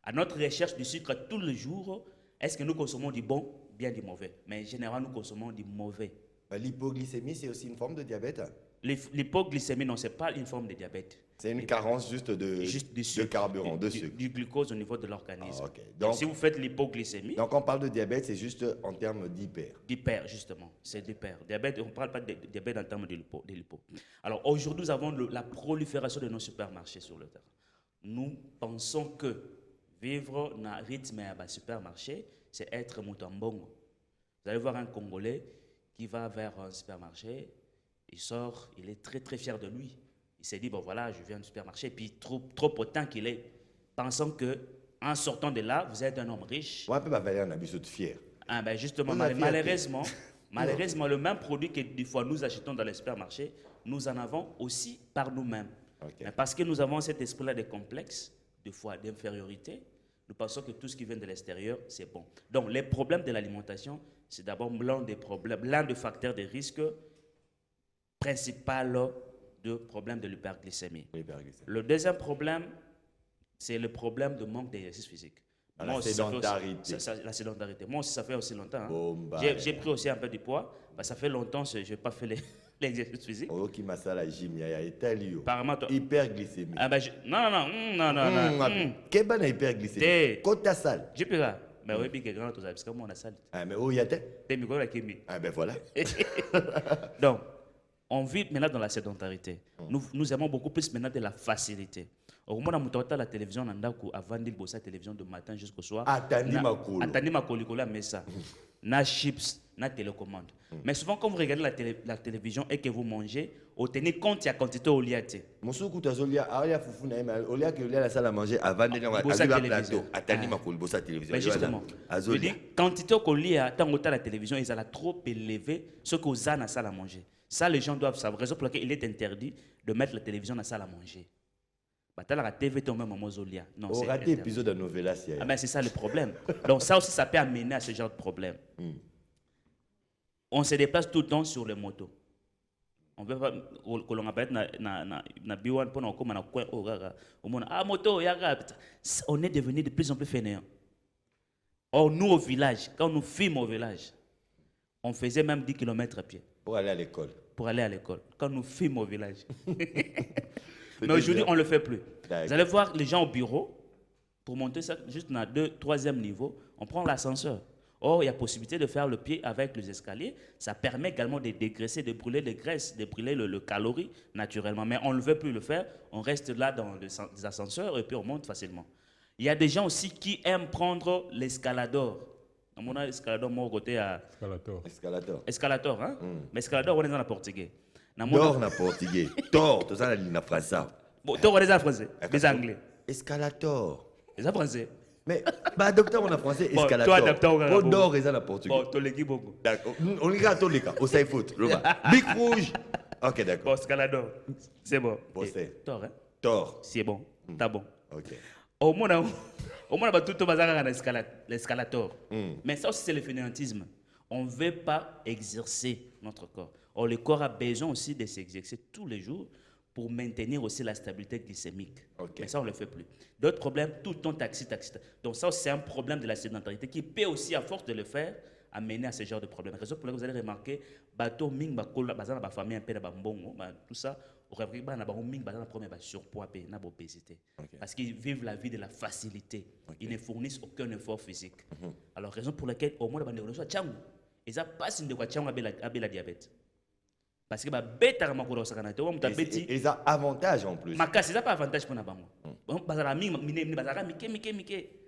À notre recherche du sucre tous les jours, est-ce que nous consommons du bon, bien du mauvais? Mais généralement, nous consommons du mauvais. L'hypoglycémie, c'est aussi une forme de diabète? L'hypoglycémie, non, ce n'est pas une forme de diabète. C'est une carence juste de carburant, de sucre. Du glucose au niveau de l'organisme. Donc, si vous faites l'hypoglycémie... Donc, on parle de diabète, c'est juste en termes d'hyper. D'hyper, justement. C'est d'hyper. Diabète, on ne parle pas de diabète en termes de l'hypo. Alors, aujourd'hui, nous avons la prolifération de nos supermarchés sur le terrain. Nous pensons que vivre dans un rythme à supermarché, c'est être moutambongo. Vous allez voir un Congolais qui va vers un supermarché, il sort, il est très très fier de lui. Il s'est dit, bon voilà, je viens du supermarché, puis trop autant qu'il est, pensant que en sortant de là, vous êtes un homme riche. Moi, un peu, un habit de fier. Ah ben justement, malheureusement, Malheureusement, le même produit que des fois nous achetons dans les supermarchés, nous en avons aussi par nous-mêmes. Mais parce que nous avons cet esprit-là de complexe, de fois d'infériorité, nous pensons que tout ce qui vient de l'extérieur, c'est bon. Donc, les problèmes de l'alimentation, c'est d'abord l'un des facteurs de risque principal de problème de l'hyperglycémie. Le deuxième problème, c'est le problème de manque d'exercice physique. La sédentarité. La sédentarité. Moi aussi, ça fait aussi longtemps. Bon, j'ai pris aussi un peu de poids. Ça fait longtemps que je n'ai pas fait l'exercice physique. Oh, qui m'a ça la gym, il y a Italio. Apparemment, toi. Hyperglycémie. Non. Quelle bonne hyperglycémie? Côte ta salle. J'ai pris là. Mais oui, bien que grand, parce que moi, on a salle. Ah, mais où il y a t'es? T'es micro là qui mis. Ah, ben voilà. Donc, on vit maintenant dans la sédentarité. Nous aimons beaucoup plus maintenant de la facilité. Au moment où on a la télévision, on a avant de bosser la télévision de matin jusqu'au soir. Attendez ma colo, mais ça. Na chips, na télécommande. Mais souvent, quand vous regardez la télévision et que vous mangez, vous tenez compte de la quantité au liate. Mon soukou tazolia, aria foufou na ema, au lieu que la salle à manger avant de aller plateau. Attendez ma colo, bosser la télévision. Mais justement, je dis quantité au liate, tant que la télévision, ils ont trop élevé ce que vous avez dans la salle à manger. Ça, les gens doivent savoir. Raison pour laquelle il est interdit de mettre la télévision dans la salle à manger. La TV tombe même mozolia. Non, c'est raté épisode de novela. Ah ben c'est ça le problème. Donc ça aussi, ça peut amener à ce genre de problème. On se déplace tout le temps sur les motos. On veut pas que l'on appelle na biwan pour nous comme na coin au gaga. Ah moto yaga. On est devenu de plus en plus fainéants. Or nous au village, quand nous filmons au village, on faisait même 10 km à pied. Pour aller à l'école. Pour aller à l'école. Quand nous filmons au village. Mais aujourd'hui, on ne le fait plus. Vous allez voir les gens au bureau, pour monter ça juste dans le 3e niveau, on prend l'ascenseur. Or, il y a possibilité de faire le pied avec les escaliers. Ça permet également de dégraisser, de brûler les graisses, de brûler le calorie naturellement. Mais on ne veut plus le faire. On reste là dans les ascenseurs et puis on monte facilement. Il y a des gens aussi qui aiment prendre l'escalador. On a l'escalador, moi, au côté à... Escalator, hein? Mais escalador, on est dans le portugais. Dor na portugais. Tor, tout ça, la ligne français. Bon, toi, on est en français, des anglais. Escalator. Les en français. Mais, bah, docteur, on a français, escalator. Toi, docteur, on a français. Dor, ils ont la portugais. Bon, toi, l'équipe, beaucoup. D'accord. On regarde tous les cas. Au side foot. Big rouge. Ok, d'accord. Bon, escalador. C'est bon. Bon, c'est. Tor, hein? Tor. C'est bon. T'as bon. Ok. Au moins, on a tout le bazar l'escalator. Mais ça aussi, c'est le fainéantisme. On ne veut pas exercer notre corps. Or, le corps a besoin aussi de s'exercer tous les jours pour maintenir aussi la stabilité glycémique. Mais ça, on ne le fait plus. D'autres problèmes, tout le temps taxi. Donc ça, c'est un problème de la sédentarité qui peut aussi, à force de le faire, amener à ce genre de problème. Raison pour laquelle vous allez remarquer, bateau ming bakola, bazana ba famille un peu na bambongo, tout ça, au réveil ba na ba ming bazana premier ba surpoids et na obésité. Parce qu'ils vivent la vie de la facilité. Ils ne fournissent aucun effort physique. Alors raison pour laquelle au moins la bande soit tchangu. Ils a pas signe de quoi tchangu a la diabète. Parce que bah bêta ma kuro sakana to muta beti. Ils ont avantage en plus. Maka c'est pas avantage pour na bango. Bon bazala ming mine bazala mike.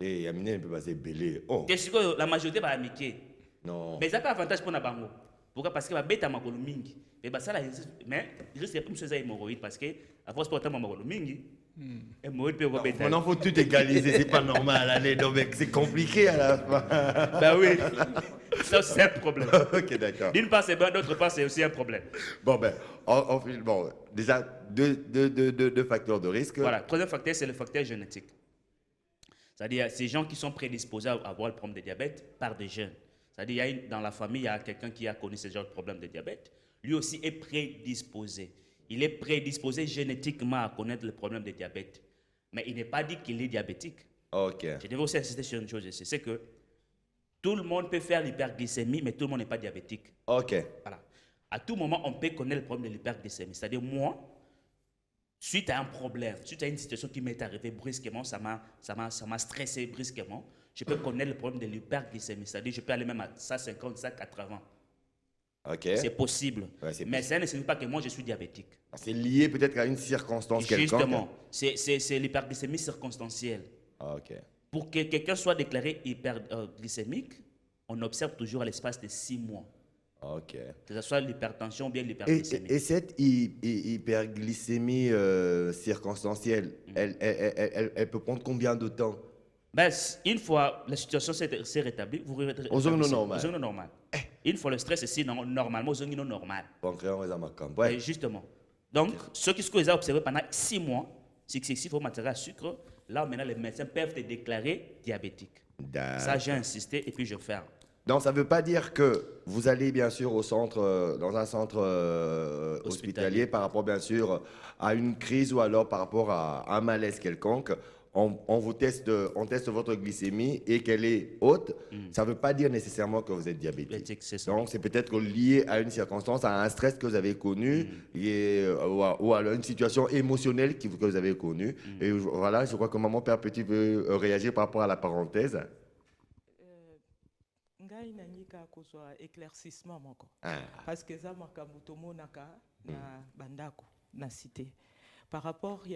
Eh amine peut passer belé. Oh. Qu'est-ce que la majorité va mike. Non. Mais ça pas avantage pour na bango. Pourquoi? Parce que bah bêta ma kolo mingi. Mais ça là mais juste pour chose hémorroïde parce que à force porter ma kolo mingi. Hémorroïde peut avoir bêta. Non, faut tout égaliser, c'est pas normal allez donc c'est compliqué à la fin. Bah oui. Ça c'est un problème. Ok, d'accord. D'une part c'est bon, d'autre part c'est aussi un problème. Bon ben bon, déjà deux facteurs de risque. Voilà, troisième facteur c'est le facteur génétique. C'est-à-dire ces gens qui sont prédisposés à avoir le problème de diabète par des gènes. C'est-à-dire dans la famille il y a quelqu'un qui a connu ce genre de problème de diabète. Lui aussi est prédisposé. Il est prédisposé génétiquement à connaître le problème de diabète. Mais il n'est pas dit qu'il est diabétique. Ok. Je devais aussi insister sur une chose ici, c'est que tout le monde peut faire l'hyperglycémie, mais tout le monde n'est pas diabétique. Ok. Voilà. À tout moment, on peut connaître le problème de l'hyperglycémie. C'est-à-dire, moi, suite à un problème, suite à une situation qui m'est arrivée brusquement, ça m'a stressé brusquement, je peux connaître le problème de l'hyperglycémie. C'est-à-dire, je peux aller même à 150, 180. Ok. C'est possible. Ouais, mais ça ne signifie pas que moi, je suis diabétique. C'est lié peut-être à une circonstance quelconque. Justement, c'est l'hyperglycémie circonstancielle. Ok. Pour que quelqu'un soit déclaré hyperglycémique, on observe toujours à l'espace de 6 mois. Ok. Que ce soit l'hypertension ou bien l'hyperglycémie. Et cette hyperglycémie circonstancielle, elle peut prendre combien de temps? Ben, une fois la situation s'est rétablie, vous revenez aux zones normales. Aux zones normales. Une fois le stress ici, normalement, ils ont normal. Ouais. Et justement. Donc, ceux qui ont observé pendant 6 mois, successifs au matériel à sucre, là maintenant les médecins peuvent te déclarer diabétique. Ça, j'ai insisté et puis je ferme. Donc, ça ne veut pas dire que vous allez bien sûr au centre, dans un centre hospitalier par rapport bien sûr à une crise ou alors par rapport à un malaise quelconque. On vous teste, on teste votre glycémie et qu'elle est haute. Ça ne veut pas dire nécessairement que vous êtes diabétique. Donc, c'est peut-être lié à une circonstance, à un stress que vous avez connu ou à une situation émotionnelle que vous avez connue. Et voilà, je crois que maman Père Petit veut réagir par rapport à la parenthèse. Ngai nanyika kozwa éclaircissement moko parce que ça makambo tomonaka na bandako na cité par rapport il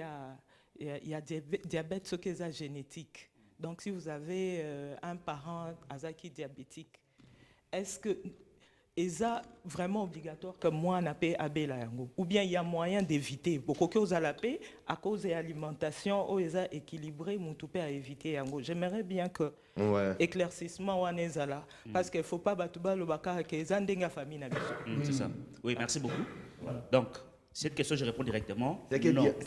y a diabète ce qui est génétique. Donc si vous avez un parent azaki diabétique, est-ce que est vraiment obligatoire que moi na paix abela yango ou bien il y a moyen d'éviter beaucoup que aux la paix à cause de l'alimentation ou eza équilibré mon tout à éviter yango. J'aimerais bien que éclaircissement ou là parce qu'il faut pas batouba le baka que zandenga famille na biso. C'est ça. Oui, merci beaucoup. Donc cette question, je réponds directement. Ce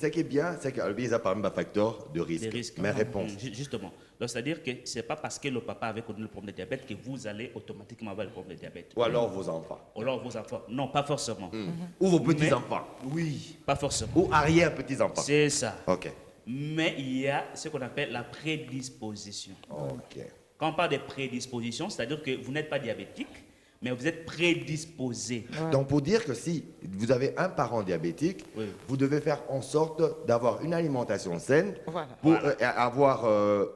qui est bien, c'est qu'Albi a parlé d'un facteur de risque. Des risques. Mes réponses. Justement. Donc, c'est-à-dire que ce n'est pas parce que le papa avait connu le problème de diabète que vous allez automatiquement avoir le problème de diabète. Ou alors vos enfants. Ou alors vos enfants. Non, pas forcément. Ou vos petits-enfants. Oui, pas forcément. Ou arrière-petits-enfants. C'est ça. OK. Mais il y a ce qu'on appelle la prédisposition. OK. Quand on parle de prédisposition, c'est-à-dire que vous n'êtes pas diabétique, mais vous êtes prédisposé. Donc, pour dire que si vous avez un parent diabétique, vous devez faire en sorte d'avoir une alimentation saine pour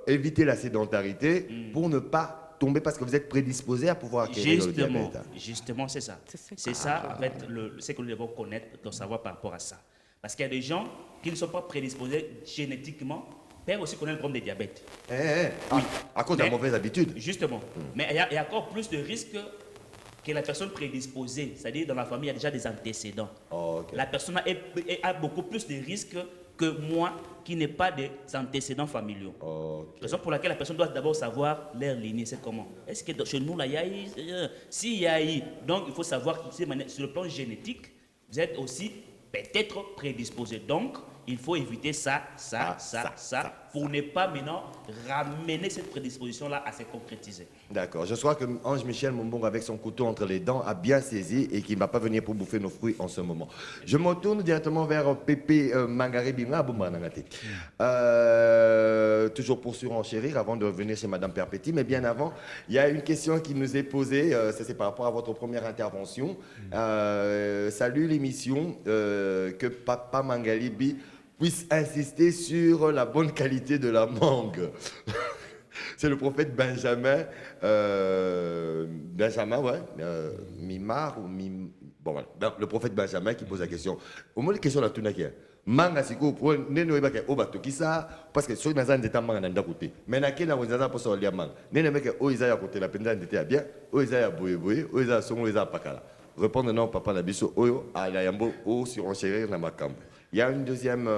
éviter la sédentarité, pour ne pas tomber parce que vous êtes prédisposé à pouvoir acquérir le diabète. Justement, c'est ça. C'est ça, en fait, ce que nous devons connaître, de savoir par rapport à ça. Parce qu'il y a des gens qui ne sont pas prédisposés génétiquement, peuvent aussi connaître le problème de diabète. À cause de la mauvaise habitude. Justement. Mais il y a encore plus de risques que la personne prédisposée, c'est-à-dire dans la famille, il y a déjà des antécédents. La personne a beaucoup plus de risques que moi qui n'ai pas des antécédents familiaux. Raison pour laquelle la personne doit d'abord savoir leur lignée, c'est comment. Est-ce que chez nous, là, il y a eu, s'il y a eu, donc il faut savoir que sur le plan génétique, vous êtes aussi peut-être prédisposé. Donc, il faut éviter ça, pour ne pas maintenant ramener cette prédisposition-là à se concrétiser. D'accord. Je crois que Ange Michel Mombongo, avec son couteau entre les dents, a bien saisi et qu'il ne va pas venir pour bouffer nos fruits en ce moment. Je me tourne directement vers Pépé Mangare Bima Boumanangate. Toujours pour surenchérir avant de venir chez Madame Perpéti, mais bien avant, il y a une question qui nous est posée, c'est par rapport à votre première intervention. Salut l'émission, que Papa Mangalibi puisse insister sur la bonne qualité de la mangue. C'est le prophète Benjamin, Mimar ou Mim... Bon, voilà. Le prophète Benjamin qui pose la question. Au moins, la question là, tout n'a qu'à. Manga siko pour neno ibaka obato kisa parce que sur nazan d'état manga nda côté. Mais na kena wenzana pour solia manga. Nene meke o izaya côté la penda d'été bien, o izaya boye, o izaya songo izaya pakala. Répondre non papa na biso oyo ala yambo o surenchérir na makambo. Il y a une deuxième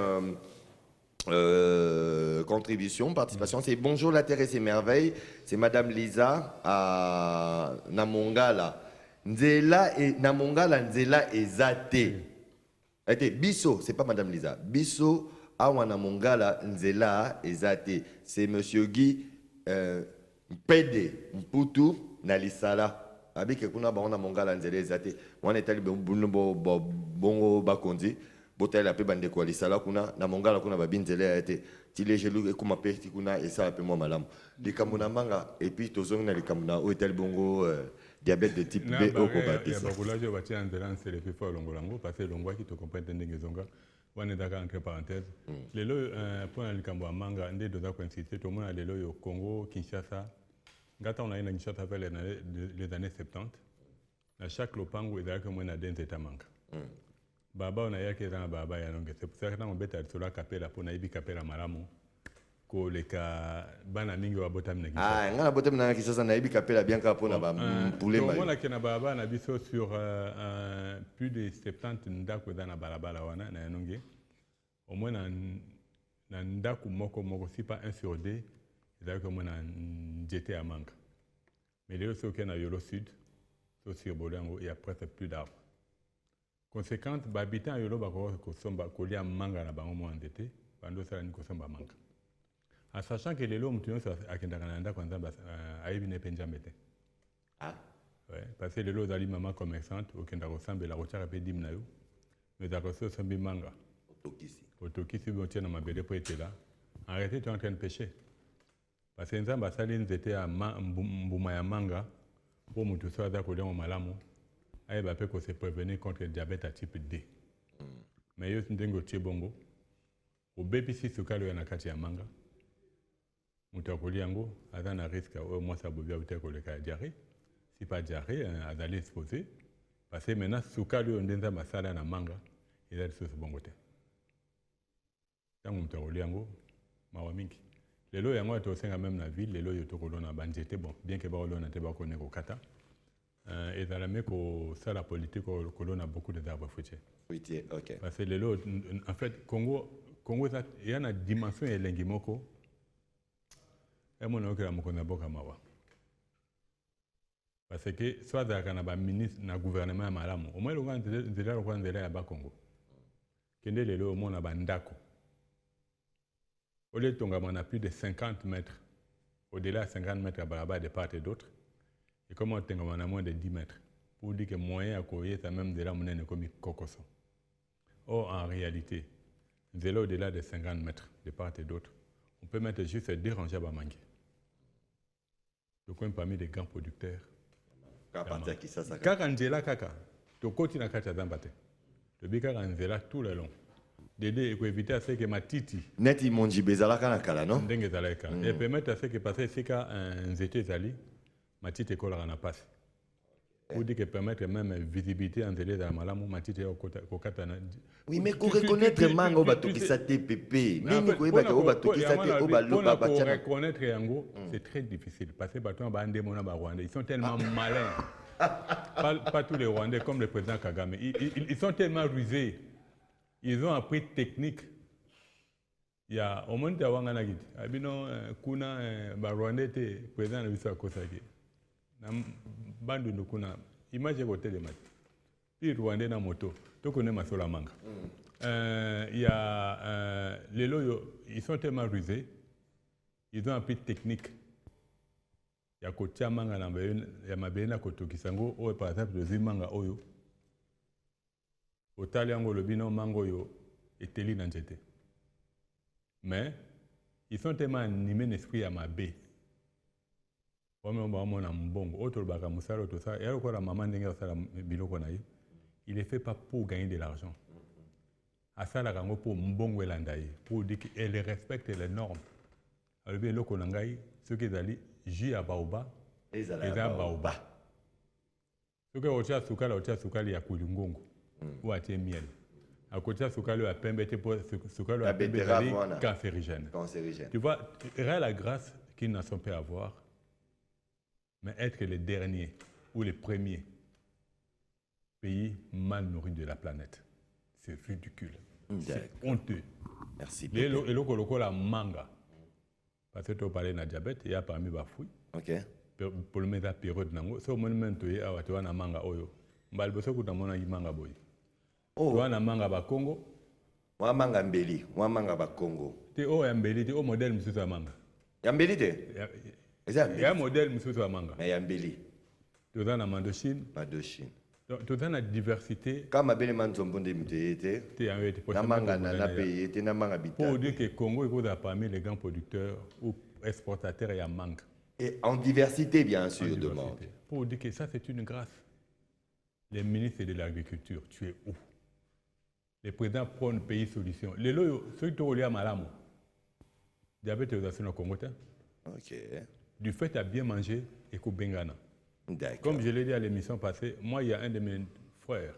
contribution, participation, c'est bonjour la terre et ses merveilles. C'est Madame Lisa à Namongala. Nzela et Namongala Nzela et Zate. Bisso, c'est pas Madame Lisa. Bisso awa Namongala Nzela et Zate. C'est Monsieur Guy Pede Mputu Nalisala. Avec kuna ba ona Mongala Nzela et Zate. On est allé bongo bakondi. Botela pe bande ko alisala kuna na mongala kuna babinzele a été tile jelu ko mapeti kuna et ça pe moi malam likamuna manga et puis tozong na likamuna o etel bongo diabète de type B au kobaté ya bakula jo batia ndela nsele pe fo longolango parce que longwa ki to comprendre ndenge zonga wana daka entre parenthèses lelo point likambo manga ndé doza coïncider to mona lelo yo Congo Kinshasa ngata on a une Kinshasa vers les années 70 na chaque lopango ezalaka mona denzeta manga baba on a yaki dans baba ya longue c'est pour ça que on beta sur la capella pour naibi capella malamu ko leka bana mingi wa botam na ah ngana botam na kisasa naibi capella bien ka pona ba poulet mai on a kena baba na biso sur plus de 70 ndako dans na balabala wana na nonge au moins na ndako moko si pas 1 sur 2 c'est que moi na j'étais à manque mais le so na yolo sud il y a presque plus d'arbres. Conséquence, les habitants ont des manga na bango mo endetté, bando ça ni kosomba manga. En sachant que les lots à Kendakananda quand a évité Penjamete. Ah. Ouais, parce que les lots d'ali maman commerçante au Kendakosambe la routière a pédim na yo, mais d'accord ça sombi manga. Au Toki si vous tenez ma belle pour être là, arrêtez tu es en train de pêcher. Parce que nzamba salines étaient à mbuma manga pour mutu soit d'accord au malamu. Aïe, qu'on se prévenir contre le diabète à type D. Mais yo ndengo tchebongo. Au BBC sukalo yana kati ya manga. Mutakoli yango azana risque au moins ça bobia utakole ka diarrhée. Si pas diarrhée, azali exposé. Parce que maintenant sukalo ndenza masala na manga, il a des bongo te. Tango mutakoli yango mawa mingi. Lelo yango atosenga même na ville, lelo yotokolo na banjete bon, bien que ba olona te ba koneko kata. Et dans la même ça la politique, on a beaucoup d'arbres fruitiers. Fruitiers, ok. Parce que les lots, en fait, Congo, il y a une dimension et l'engimoko. Et mon oncle a mon boka mawa. Parce que soit dans le ministre, dans le gouvernement malamu, au moins le grand de là à Congo. Kende les lots au monde à Bandako. Au lieu de on a plus de 50 mètres, au-delà de 50 mètres à Baraba de part et d'autre. Et comment on a moins de 10 mètres pour dire que moyen à courir, ça même de là, on est comme cocoson. Or, en réalité, zéro au-delà de 50 mètres de part et d'autre, on peut mettre juste déranger à manquer. Donc, on parmi les grands producteurs. Kaka Nzela Kaka, tu continues à faire ça. Tu dis Kaka Nzela tout le long. D'aider et éviter à ce que ma titi. Net, ils m'ont dit Bezala Kanakala, non? Et permettre à ce que passer ce cas un zété zali. Matite école à passe. Pour dire que permettre même visibilité en télé dans Malamu, Matite au Kokatana. Oui, mais qu'on reconnaître Mango Bato qui s'est TPP. Mais nous connaissons Bato qui s'est reconnaître Yango, c'est très difficile. Parce que Bato Bande Mona Rwandais, ils sont tellement malins. Pas tous les Rwandais comme le président Kagame. Ils sont tellement rusés. Ils ont appris technique. Il y a au monde de Wanganagit. Abino Kuna Rwandais président de l'Union Kosaki. Bandu ndukuna image côté de mat puis Rwandais na moto to connais ma sola manga il y a les loyaux ils sont tellement rusés ils ont un peu de technique il y a côté manga na ya mabena koto kisango o par exemple le manga oyo otali yango le bino mango yo eteli na njete mais ils sont tellement animés d'esprit à mabé. Il est fait pas pour gagner de l'argent. À ça, pour mbongo elandaye, pour dire qu'elle respecte les normes. Alors bien, ce qui est allé, J à Baoba, et à Baoba. Ce qui est au Soukali à Koulingongo, ou à Miel. À côté de Soukali à Pembe, Soukali à Pembe, cancérigène. Tu vois, il y a la grâce qu'ils n'en sont pas à avoir. Mais être les derniers ou les premiers pays mal nourris de la planète, c'est ridicule. C'est honteux. Merci. Et le la manga. Parce que tu parlais de diabète, il y a parmi les fouilles. Ok. Pour le mettre à la période, c'est au moment où tu as un manga. Tu as un manga. Tu as un manga au Congo. Moi, manga mbeli. Moi, manga au Congo. Tu as un mbeli, tu as un modèle de manga. Yambeli te? Il y a un modèle de manga. Mais Yambeli. Tu as un Mandochine. Mandochine. Tu as une diversité. Quand ma belle manzombondi mutete, namanga na pays, te namanga bita. Pour dire que le Congo est parmi les grands producteurs ou exportateurs et à manque. Et en diversité, bien sûr, de monde. Pour dire que ça, c'est une grâce. Les ministres de l'Agriculture, tu es où? Les présidents prennent pays solution. Les loyaux, ceux qui ont lié à Malamo, diabète et au Congo. Ok. Du fait à bien manger et qu'au Bengana. Comme je l'ai dit à l'émission passée, moi, il y a un de mes frères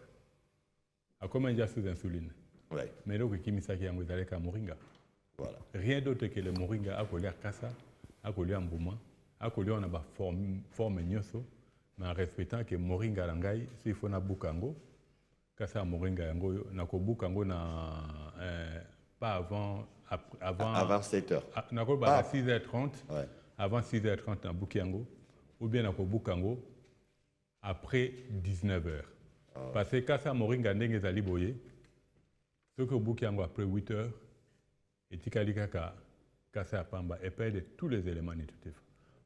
a commencé sous insuline. Ouais. Mais là, qui m'a dit qu'il allait à Moringa. Voilà. Rien d'autre que le Moringa a collé à Kassa, a collé à Mbouma, a collé à la forme Nyoso, mais en respectant que Moringa Langai, s'il faut na Bukango, Kassa Moringa Yango, na ko Bukango na pas avant 7 heures. À 6h30. Ouais. Avant 6h30 dans Bukiango, ou bien à Bukango, après 19 heures. Parce que quand ça moringa ndenge zali boye, ce que bouki yango après 8 heures, et tikali kaka kasa pamba et perd tous les éléments nutritifs.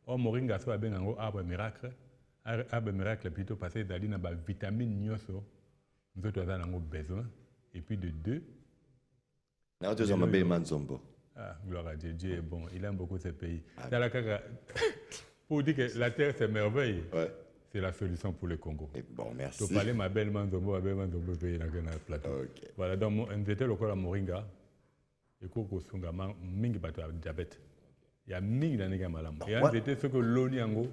Or moringa so ben yango arbre miracle plutôt parce que zali na ba vitamine nyoso nous autres avons besoin et puis de 2. Là tu as mabé manzombo. Ah, gloire à Dieu, Dieu est bon, il aime beaucoup ce pays. Pour dire que la terre c'est merveille. Ouais. C'est la solution pour le Congo. Et bon, merci. Tu parlais ma belle Manzombo pays dans le plateau. Okay. Voilà, donc j'étais le à Moringa. Et Koko Sunga, mingi bato diabète. Il y a mingi dans les malam. Et c'était ce que l'ONU ango.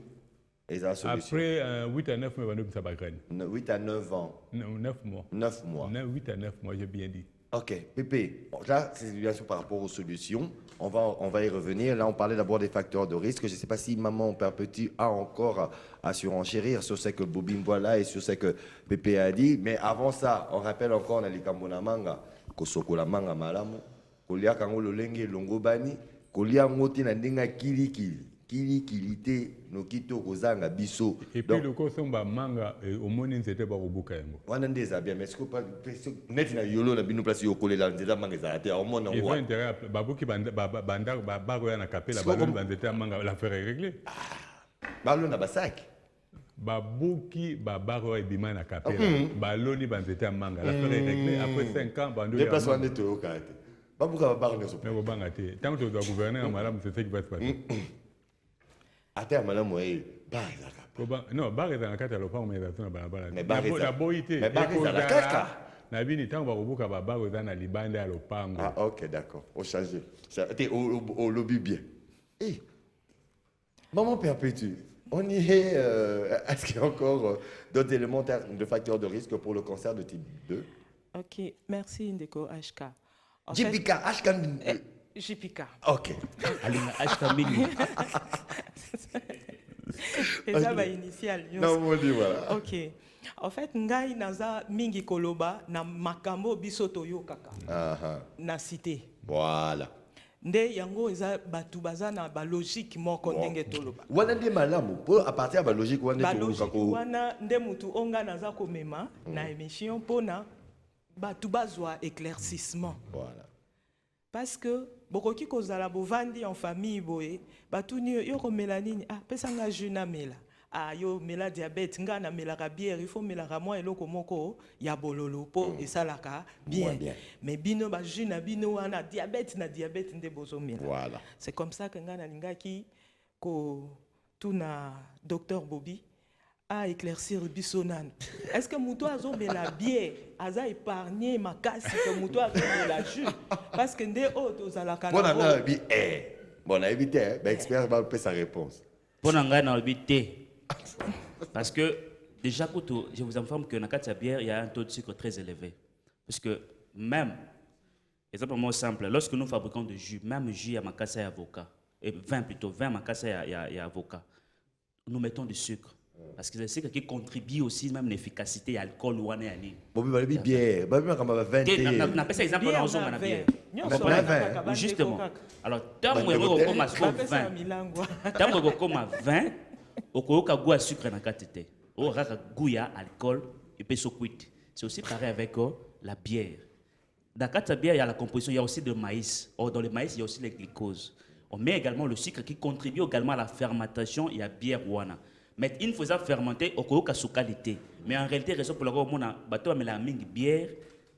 Après 8 à 9 mois, ça va gagner. 8 à 9 ans. 9 mois. 9 mois. 8 à 9 mois, j'ai bien dit. Ok, Pépé, bon, là, c'est bien sûr par rapport aux solutions. On va y revenir. Là, on parlait d'abord des facteurs de risque. Je ne sais pas si maman ou père petit a encore à surenchérir sur ce que Bobine voit là et sur ce que Pépé a dit. Mais avant ça, on rappelle encore dans les Kambona Manga, Kosoko la Manga Malamu, Kolia Kango Lolenge Longobani, Kolia Ngoti Nandinga Kili te nokito kozanga biso. Et puis le kosomba manga au moins c'était pas au bukayengo. Wana ndeza bien mais est-ce que pas net na yolo na bino place yokolela ndeza manga za te au moins on voit intérêt babuki banda bago ya na kapela baloni bandeta manga l'affaire est réglée. Balo na basak. Babuki bago ya bima na kapela baloni bandeta manga l'affaire est réglée après 5 ans bando ya. Déplace wana to okate. Babuka bago ne so. Mais bo banga te. Tant que tu dois gouverner en madame c'est ce qui va se passer. À terme, madame, oui, non, barre dans la carte à l'opéra, mais la la boïté. Mais barre dans la carte. Nabini, tant qu'on va au barre dans la libande à l'opéra. Ah, ok, d'accord. On change. T'es au lobby bien. Eh, maman perpétue, on y est. Est-ce qu'il y a encore d'autres éléments de facteurs de risque pour le cancer de type 2? Ok, merci Ndeko HK. JPK, HK. JPK. Ok. HK Mini. C'est ça ma initiale. Non, on dit voilà. Ok. En fait, ngai naza mingi koloba na makambo bisoto yo kaka. Na cité. Voilà. Nde yango eza batu baza na ba logique moko ndenge toloba. Wana nde malamu pour à partir ba logique wana nde toloba. Wana nde mutu onga naza komema na émission pona batu bazwa éclaircissement. Voilà. Parce que bokoki kozala bovandi en famille boye batuni yo komela nini pesa nga jus na mela yo mela diabète nga na mela bière il faut mela moi eloko moko ya bololo po esalaka bien. Mais bino ba jus na bino wana diabète nde bozo mela. Voilà. C'est comme ça que nga na lingaki ko tuna docteur Bobby à éclaircir bisonan. Est-ce que Mouto a la bière, a épargné ma casse que Mouto a la jus? Parce que des autres aux alakana. Bon, on a évité, l'expert va faire sa réponse. Bon, on a évité. Parce que déjà, je vous informe que dans la bière, il y a un taux de sucre très élevé. Parce que même, exemple simple, lorsque nous fabriquons du jus, même jus à makassa et avocat, et vin plutôt, vin makassa et avocat, nous mettons du sucre. Parce que c'est ce qui contribue aussi même l'efficacité à l'alcool ou à l'année. Bobi bali bière, bobi comme 20. On appelle ça exemple dans zone bière. Justement. Alors tant que comme à 20. Tant que comme à 20, au koka goût à sucre na katete. Au raka goût à alcool et puis sokuit. C'est aussi pareil avec la bière. Dans la bière, il y a la composition, il y a aussi de maïs. Or dans le maïs, il y a aussi les glucoses. On met également le sucre qui contribue également à la fermentation et à la bière wana. Mais une fois fermenté, on peut sous qualité. Mais en réalité, raison pour laquelle on a bateau mais la mingi bière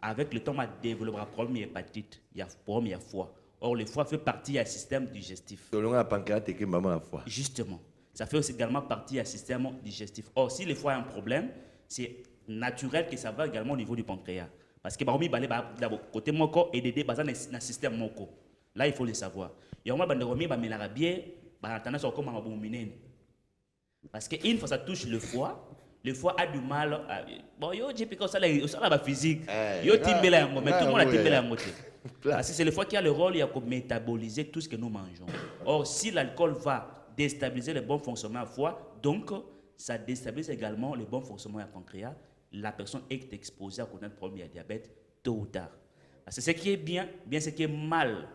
avec le temps on développé un problème d'hépatite, il y a problème, il y a foie. Or le foie fait partie du système digestif. Justement, ça fait aussi également partie du système digestif. Or si le foie a un problème, c'est naturel que ça va également au niveau du pancréas. Parce que baromi balé d'abord côté moko et des basés dans le système moko. Là il faut le savoir. Il y a un moment baromi ba la bière, ba tendance à comme un bon minene. Parce qu'une fois ça touche le foie a du mal à... Bon, yo, j'ai piqué ça la physique. Yo, timbé la mais tout le monde a timbé la moitié. Parce que c'est le foie qui a le rôle, il y a comme métaboliser tout ce que nous mangeons. Or, si l'alcool va déstabiliser le bon fonctionnement du foie, donc ça déstabilise également le bon fonctionnement du pancréas. La personne est exposée à connaître problème de diabète tôt ou tard. Parce que ce qui est bien ce qui est mal,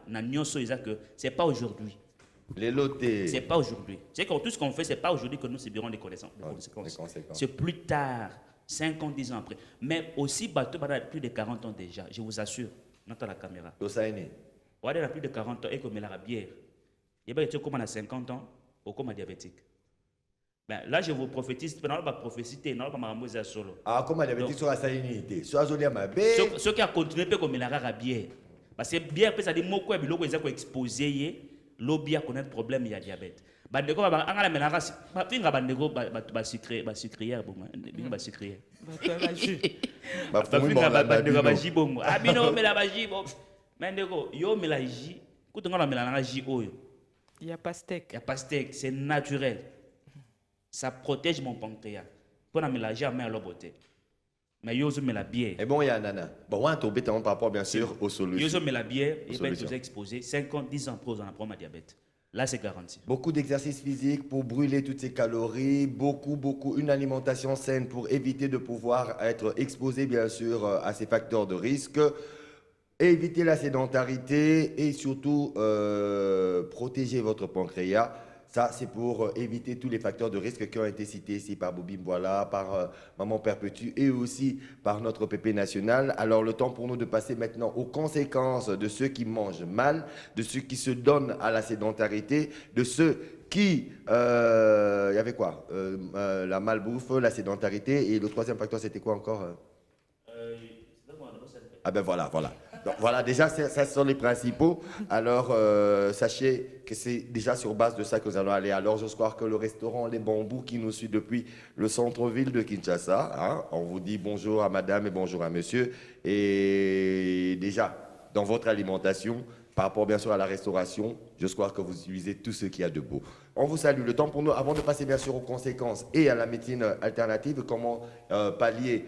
c'est que ce n'est pas aujourd'hui. Les lotés. C'est pas aujourd'hui. C'est que tout ce qu'on fait, c'est pas aujourd'hui que nous subirons les conséquences. C'est plus tard, 5 ans, 10 ans après. Mais aussi, bateau, plus de 40 ans déjà, je vous assure. Notre la caméra. On a plus de 40 ans et comme il a la bière. Et bien, tu comme on a 50 ans, ou comme on diabétique. Ben, là, je vous prophétise, pendant la prophétie, non, pas ma solo. Ah, comme on diabétique sur la salinité. Sur la zone de ma ceux qui a continué, comme il a la bière. Parce que bière, ça dit, moi, quoi, ils ont exposé, l'eau a connaître problème, il y a diabète. Bandeko, on a la mélange, finga bandeko, ba sucrière, bon, ba sucrière. Ba bandeko, ba jibongo. Ah, bino, mais la ba jibongo. Bandeko, yo, mais la ji, quand on a la mélange ji, il y a pastèque. Il y a pastèque, c'est naturel. Ça protège mon pancréas. Pour la mélanger à main à beauté. Mais yo, je mets la bière. Et bon, il y a nana. Bon, on a tombé par rapport, bien sûr, aux solutions. Yo, je mets la bière, et bien, vous exposé 50, 10 ans pour un problème à diabète. Là, c'est garanti. Beaucoup d'exercices physiques pour brûler toutes ces calories, une alimentation saine pour éviter de pouvoir être exposé, bien sûr, à ces facteurs de risque, éviter la sédentarité et surtout protéger votre pancréas. Ça, c'est pour éviter tous les facteurs de risque qui ont été cités ici par Bobby Mboila, par Maman Perpétue et aussi par notre PP national. Alors, le temps pour nous de passer maintenant aux conséquences de ceux qui mangent mal, de ceux qui se donnent à la sédentarité, de ceux qui... Il y avait quoi la malbouffe, la sédentarité et le troisième facteur, c'était quoi encore Ah ben voilà. Donc, voilà, déjà, ça sont les principaux. Alors, sachez que c'est déjà sur base de ça que nous allons aller. Alors, j'ose croire que le restaurant Les Bambous qui nous suit depuis le centre-ville de Kinshasa, hein, on vous dit bonjour à madame et bonjour à monsieur. Et déjà, dans votre alimentation, par rapport bien sûr à la restauration, j'ose croire que vous utilisez tout ce qu'il y a de beau. On vous salue. Le temps pour nous, avant de passer bien sûr aux conséquences et à la médecine alternative, comment pallier,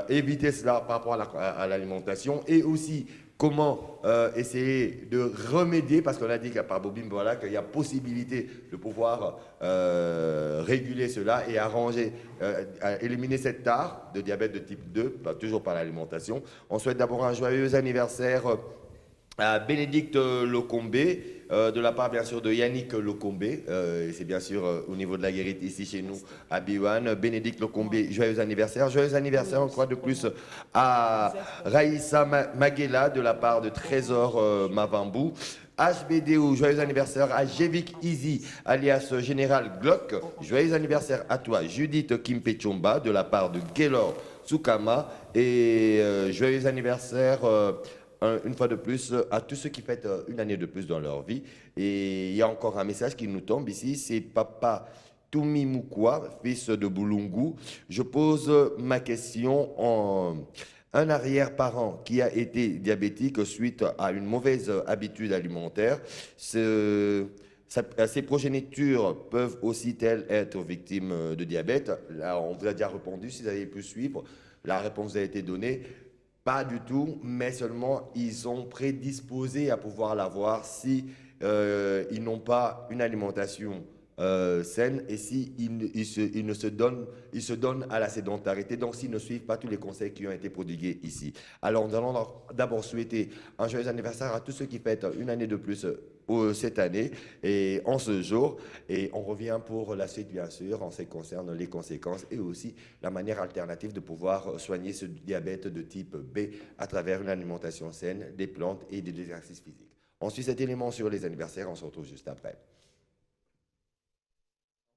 éviter cela par rapport à l'alimentation et aussi comment essayer de remédier, parce qu'on a dit par Bobby Mboila qu'il y a possibilité de pouvoir réguler cela et arranger, éliminer cette tare de diabète de type 2, toujours par l'alimentation. On souhaite d'abord un joyeux anniversaire à Bénédicte Locombé, de la part bien sûr de Yannick Locombé, c'est bien sûr au niveau de la guérite ici chez nous à Biwan. Bénédicte Locombé, joyeux anniversaire on croit de plus à Raïssa Maguela de la part de Trésor Mavambou. HBDO, joyeux anniversaire à Jevik Easy, alias Général Glock. Joyeux anniversaire à toi, Judith Kimpechomba, de la part de Gaylor Tsukama. Et joyeux anniversaire une fois de plus à tous ceux qui fêtent une année de plus dans leur vie. Et il y a encore un message qui nous tombe ici, c'est Papa Toumi Mukwa, fils de Boulungu. Je pose ma question en un arrière-parent qui a été diabétique suite à une mauvaise habitude alimentaire. Ses progénitures peuvent aussi-elles être victimes de diabète? Là, on vous a déjà répondu, si vous avez pu suivre, la réponse a été donnée. Pas du tout, mais seulement ils sont prédisposés à pouvoir l'avoir si ils n'ont pas une alimentation saine et si ils se donnent à la sédentarité, donc s'ils ne suivent pas tous les conseils qui ont été prodigués ici. Alors nous allons d'abord souhaiter un joyeux anniversaire à tous ceux qui fêtent une année de plus cette année et en ce jour, et on revient pour la suite bien sûr en ce qui concerne les conséquences et aussi la manière alternative de pouvoir soigner ce diabète de type B à travers une alimentation saine, des plantes et des exercices physiques. On suit cet élément sur les anniversaires, on se retrouve juste après.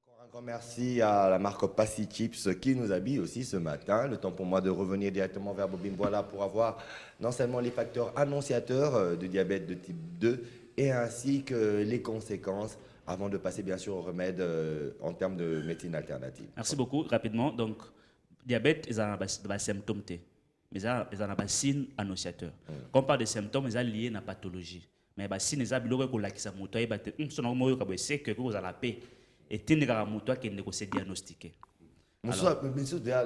Encore un grand merci à la marque Passy Chips qui nous habille aussi ce matin. Le temps pour moi de revenir directement vers Bobby Mboila pour avoir non seulement les facteurs annonciateurs de diabète de type 2 et ainsi que les conséquences avant de passer bien sûr au remède en termes de médecine alternative. Merci beaucoup. Rapidement, donc, diabète, ils ont des symptômes, mais ils ont des signes annonciateurs. Quand on parle de symptômes, ils sont liés à la pathologie. Mais les signes, ils sont liés à la moto, ils sont que vous avez la paix. Et ils sont qui se diagnostiquer.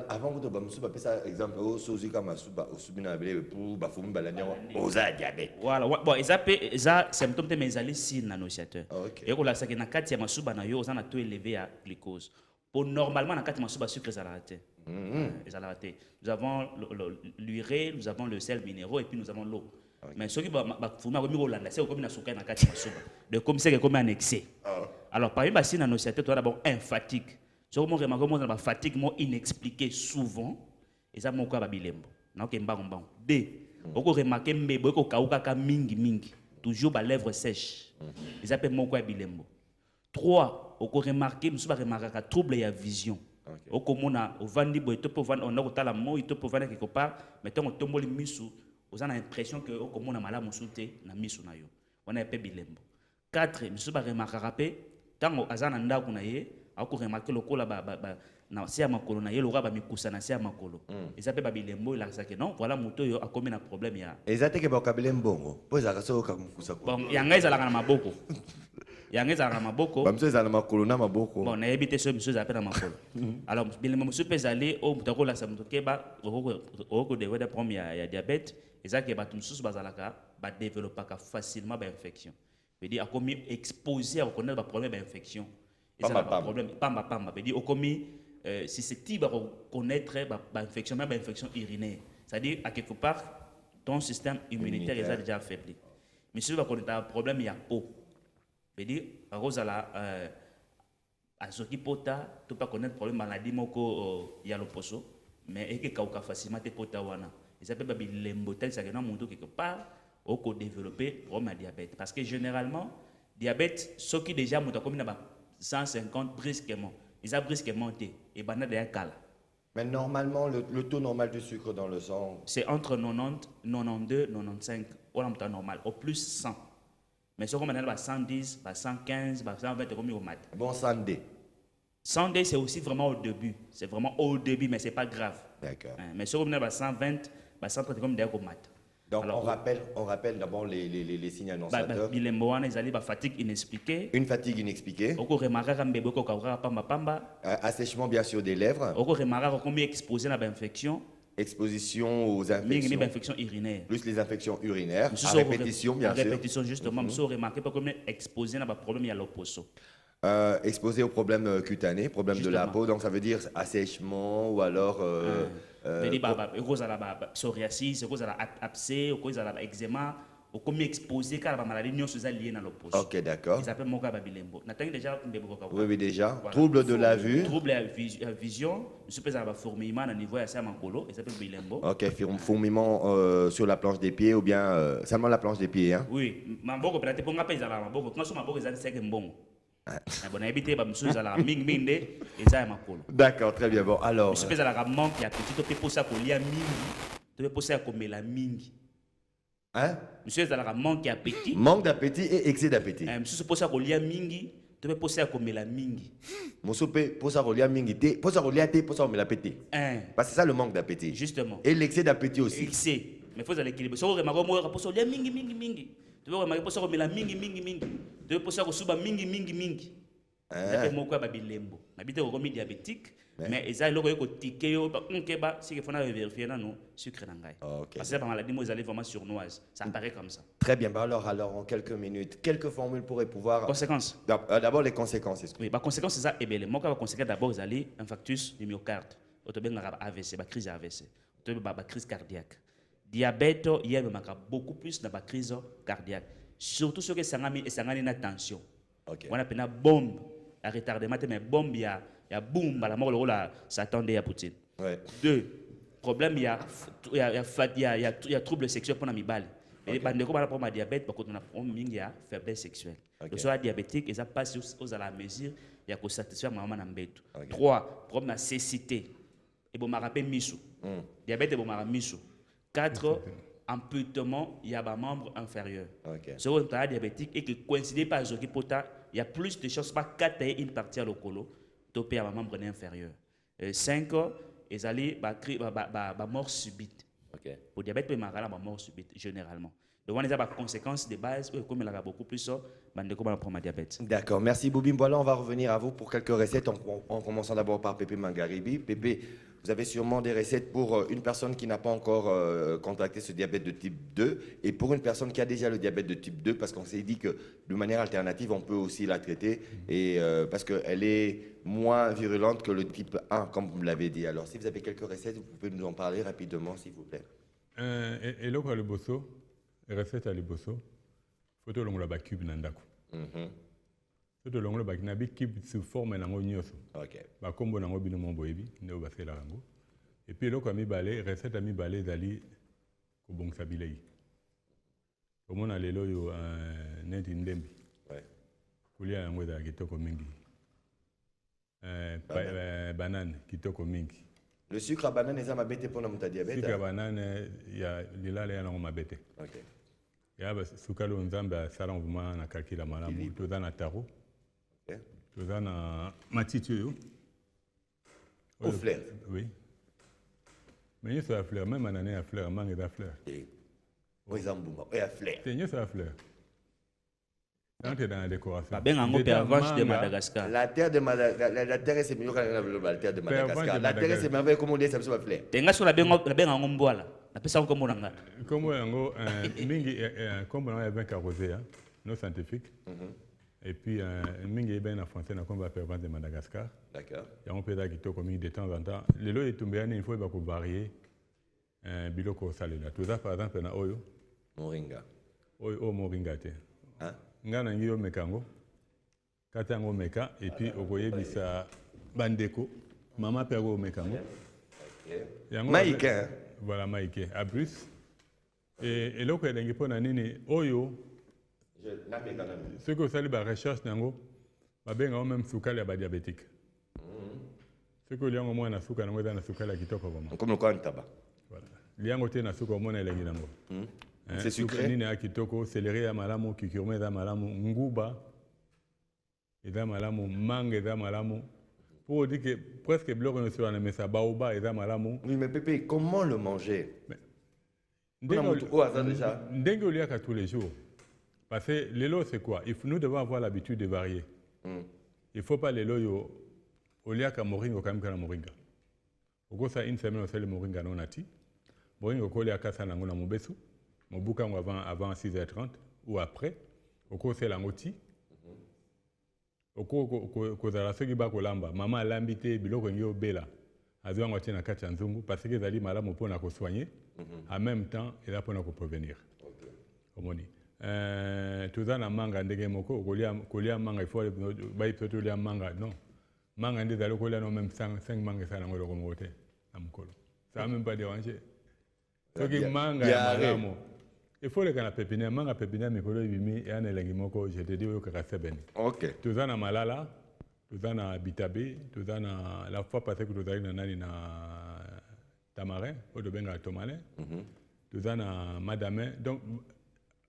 Avant que vous avez ça, exemple, pour diabète. Voilà, bon, ils ont symptômes, mais ils ont les signes annonciateurs. Et vous avez dit que ils ont tout élevé à glucose. Pour normalement, dans sucre, ils ont raté. Nous avons l'urée, nous avons le sel minéraux et puis nous avons l'eau. Mais ceux qui c'est comme de comme c'est comme un excès. Alors parmi les signes annonciateurs, tu as d'abord un fatigue. Ce que je remarque, la fatigue inexpliquée souvent, et ça mon cas bilembo. Donc deux, on remarque mbebo ko kauka mingi toujours ba lèvres sèches. Ils appellent mon cas bilembo. 3, on remarque monsieur ba remarquer trouble ya vision. Au komona au vandi bo to povana on a ko tala mo to povana quelque part, mais tant on tomboli misu, on a l'impression que au komona mala musuté na misu na yo. On a appelé bilembo. 4, monsieur ba remarquer tant azana ndako na ye, ako remarquer lokola na sia makolo na ye lokola ba mikusa na sia makolo. Ils appellent ba bilembo il a ça que non, voilà moto yo a commis un problème ya. Ezate ke ba kabilembo, po za kaso ka mukusa ko. Bon, yanga ezala na maboko. Yanga ezala na maboko. Ba mso ezala makolo na maboko. Bon, na ebité so monsieur appelle na makolo. Alors bilembo monsieur peut aller au mutako la sa mutoke ba oko de weda problème ya diabète, ezake ba tumsusu bazalaka ba développer facilement ba infection. Veut dire a commis exposé à reconnaître ba problème ba infection. Pamba problème pamba veut dire au commis susceptible à reconnaître ba infection même ba infection urinaire. C'est-à-dire à quelque part ton système immunitaire est déjà affaibli. Mais si tu vas connaître un problème il y a peau. Veut dire à cause à ce qui pota tu pas connaître problème maladie moko il y a le poso mais et que kauka facilement te pota wana. Ils appellent babi lembotel ça que non monto quelque part au co développer problème à diabète parce que généralement diabète ceux qui déjà montent comme 150 brusquement ils a brusquement monté et bana de cala. Mais normalement le taux normal de sucre dans le sang c'est entre 90 92 95 au normal au plus 100. Mais ce qu'on a 110, 115, 120 comme au mat. Bon 100D. 100D c'est aussi vraiment au début, c'est vraiment au début mais c'est pas grave. D'accord. Mais ce qu'on a 120, 130 comme au mat. Donc alors, on rappelle d'abord les signes annonciateurs. Fatigue inexpliquée. Une fatigue inexpliquée. Assèchement bien sûr des lèvres. Exposition aux infections urinaires. Plus les infections urinaires. À répétition bien sûr. Répétition justement. Exposé à problème il y a l'opposo. Exposé aux problèmes cutanés, problèmes de la peau, donc ça veut dire assèchement ou alors psoriasis, abcès, eczéma, comme exposé car la maladie non liée dans l'opposé. Ok, d'accord. Ils appellent mon cas bilembo. Déjà oui déjà. Voilà. Trouble de la vue. Trouble de la vision. Je peux avoir fourmillement à niveau assez mancolo. Ils s'appelle bilembo. Ok, fourmillement sur la planche des pieds ou bien seulement la planche des pieds, hein? Oui, mamboko peut-être pour m'appeler ça là mamboko. Quand sur mamboko ils ont c'est que bon. D'accord, très bien. Bon, alors. Je peux avoir manque il y a petit peu pour ça qu'on lit à mingi. Tu peux poser à comme la mingi. Hein? Monsieur a manque d'appétit. Manque d'appétit et excès d'appétit. Monsieur pose à coller mingi, tu peux poser à comme la mingi. Monsieur pose à coller mingi, pose à coller thé, pose à coller l'appétit. Parce que c'est ça le manque d'appétit. Justement. Et l'excès d'appétit aussi. Excès. Mais faut aller équilibrer. Si on remarque moi pose à coller mingi. Tu veux remarquer pose à coller la mingi. Tu veux poser à coller mingi. C'est mon quoi babilembo. Habite au remis diabétique. Mais ils ont le ticket si il faut vérifier non sucre nangai. Parce que la maladie moi allez vraiment surnoise. Ça paraît comme ça. Très bien. Alors en quelques minutes, quelques formules pourraient pouvoir. Conséquences. D'abord les conséquences. Oui, bah conséquences c'est ça. Et bien les mots conséquences d'abord ils allaient infarctus du myocarde. Autobien AVC, crise AVC. Autobien crise cardiaque. Diabète il y a beaucoup plus dans la crise cardiaque. Surtout ceux qui sont en tension. On appelle ça bombe. À retardement mais bombe il y a boum la mort là s'attendait à Poutine. 2 problème il y a trouble sexuel pour la mibale. Et bande comme par rapport à diabète parce qu'on a il y a faiblesse sexuelle. Donc soit diabétique et ça passe aux à la mesure il y a que satisfaire maman na mbeto. 3 problème de cécité et bon marape misu. Diabète et bon marape misu. 4 amputement il y a un membre inférieur. Si on est diabétique et que coïncide par Zokipota, il y a plus de chances pas qu'attaquer une partie à l'ocolo, topé à un membre inférieur. 5 ils allaient mort subite. Pour diabète il y a mort subite généralement. Donc on a des conséquences de base comme il y a beaucoup plus comme diabète. D'accord, merci Bobim. Voilà, on va revenir à vous pour quelques recettes en commençant d'abord par Pépé Mangaribi. Pépé, vous avez sûrement des recettes pour une personne qui n'a pas encore contracté ce diabète de type 2 et pour une personne qui a déjà le diabète de type 2 parce qu'on s'est dit que de manière alternative, on peut aussi la traiter et parce qu'elle est moins virulente que le type 1, comme vous me l'avez dit. Alors, si vous avez quelques recettes, vous pouvez nous en parler rapidement, s'il vous plaît. Et le bosso, recette à liboso photo longola ba cube na ndako photo longola ba kinabi cube sous forme nango nyoso OK ba kombo nango bino mo boyebi ndo ba sela yango et puis loko mi balé recette mi balé zali ko bongsa bilei komona lelo yo neti ndembi ouais kulia yango za kitoko mingi banane kitoko mingi. Le sucre à banane est mabete pour notre diabète. Le sucre à banane ya lilala ya nango mabete. OK. Ya ba sukalo nzamba sala nguma na kalkila malamu toza na taro. OK. Toza na matiti yo. Au fleur. Oui. Mais il y a fleur même année à fleur mangue da fleur. Oui, zambuma. Et à fleur. C'est une fleur. Quand tu es dans la décoration. Ben en pervenche de Madagascar. La terre de Madagascar, la terre c'est mieux que la terre de Madagascar. La terre c'est merveilleux comme on dit ça se va fleur. Tenga sur la ben en mboala. Na pesa ko monanga. Comme yango mingi comme on a bien carrosé hein, nos scientifiques. Et puis mingi ben en français na comme va pervenche de Madagascar. D'accord. Et on peut dire qu'il comme de temps en temps. Les lots est tombé il faut ba ko varier biloko salela. Tout ça par exemple na oyo moringa. Oyo moringa te. Hein? Ngana ngiyo mekango kata yango meka et puis okoyebisa bandeko mama pe yango mekango Maïke voilà Maïke à Bruce et eloko elengi mpona nini oyo soki osali barecherche nango babengao même sukali ya badiabétique soki olia yango mwana suka nango eza na sukali ya kitoko koma comme le coin tabac voilà liango te na suka omona elengi nango c'est sucré. Nini ya kitoko, céleri ya malamu, cucurbier ya malamu, nguba ya malamu, mangue ya malamu. Pour dire que presque bloc on sur la mesa baoba ya malamu. Oui, mais Pépé, comment le manger? Ndenge oliaka tous les jours. Parce que l'élo c'est quoi? Nous devons avoir l'habitude de varier. Il ne faut pas l'élo yo oliaka moringa quand même kana moringa. Oko ça une semaine on fait le moringa non nati. Moringa ko oliaka ça nango na mobesu. Mon bouquin avant 6h30 ou après, au cours c'est l'angoti. Au cours de la seconde fois kolamba, maman l'ambité biloko ngio bela. Azwa ngoti na kati nzungu parce que zali malamu pona ko soigner. En même temps, il a pona ko prévenir. Omoni. Tuza na manga ndenge moko kolia manga il faut ba ipsoto lia manga non. Manga ndé zali kolia no même 5 manga ça na ngolo ko moté na mukolo. Ça va même pas déranger. Soki manga ya malamu. Il faut les gars pépinière, manga pépinière, mais quand il y a un élément je te dis que c'est bien. Ok. Tu as na malala, tu as na bitabe, tu as na la fois passée que tu as na tamarin, ou de benga tomane, tu as na madame. Donc,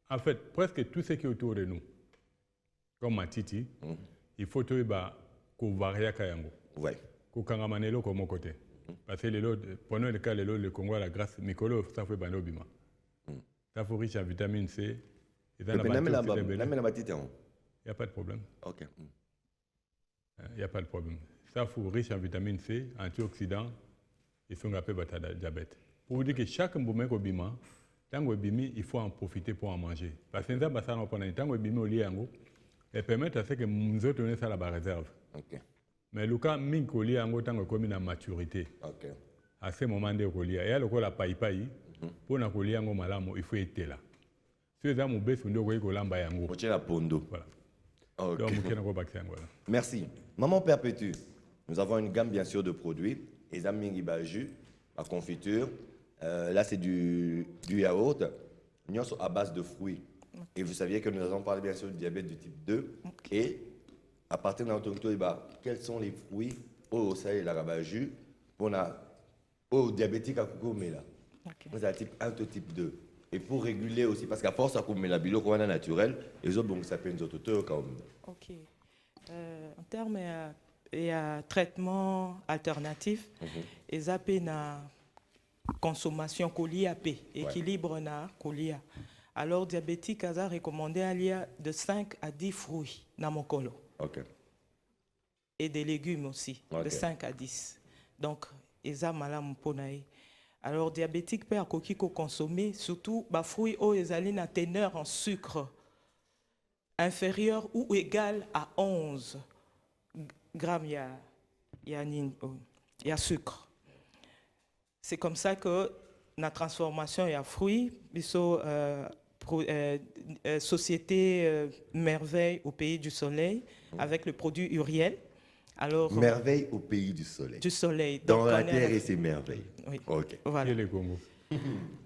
en fait, presque tout ce qui est autour de nous, comme matiti, il faut que tu varies kayango. Ouais. Ko kangamanelo comme côté. Parce que prenons le cas le Congo à la grâce, Mikolo, ça fait banobima. Ça faut riche en vitamine C. Il n'y a pas de problème. Ok. Il n'y a pas de problème. Ça faut riche en vitamine C, antioxydants, et son appel diabète. Pour vous dire que chaque mboume kobima, tango bimi, il faut en profiter pour en manger. Parce que nous avons ça pendant tango bimi au liango, et permettre à ce que nous autres ça la réserve. Ok. Mais le cas min ko liango tango comme une maturité. Ok. À ce moment de kolia, et alors la paille. Pour na kolia ngo malamu il faut être là. Si vous avez mon bébé ndio ko lamba yango. Poche la pondo. Voilà. OK. Donc mukena ko bakisa ngo. Merci. Maman Perpétue. Nous avons une gamme bien sûr de produits, les amis jus, la confiture. Là c'est du yaourt, nous sommes à base de fruits. Et vous saviez que nous avons parlé bien sûr du diabète du type 2 et à partir de notre quels sont les fruits au sel et la jus pour au diabétique à couper là. Vous avez type 1 type 2. Et pour réguler aussi, parce qu'à force, ça coupe la bilo qu'on a naturel, les autres, bon, ça peut nous autres comme. Ok. En termes de traitement alternatif, ils appellent la consommation colia P, équilibre na colia. Alors, diabétique, ils ont recommandé à lire de 5 à 10 fruits dans mon colo. Ok. Et des légumes aussi, de 5 à 10. Donc, ils ont mal à mon ponaï. Alors, diabétique peut consommer surtout les fruits où ils ont une teneur en sucre inférieure ou égale à 11 grammes il y a sucre. C'est comme ça que la transformation il y a fruits, société Merveille au Pays du Soleil avec le produit Uriel. Alors, Merveille au Pays du Soleil. Du soleil. Dans Donc, la on est terre avec- et ses merveilles. Oui. Ok. Voilà. Et les Congo.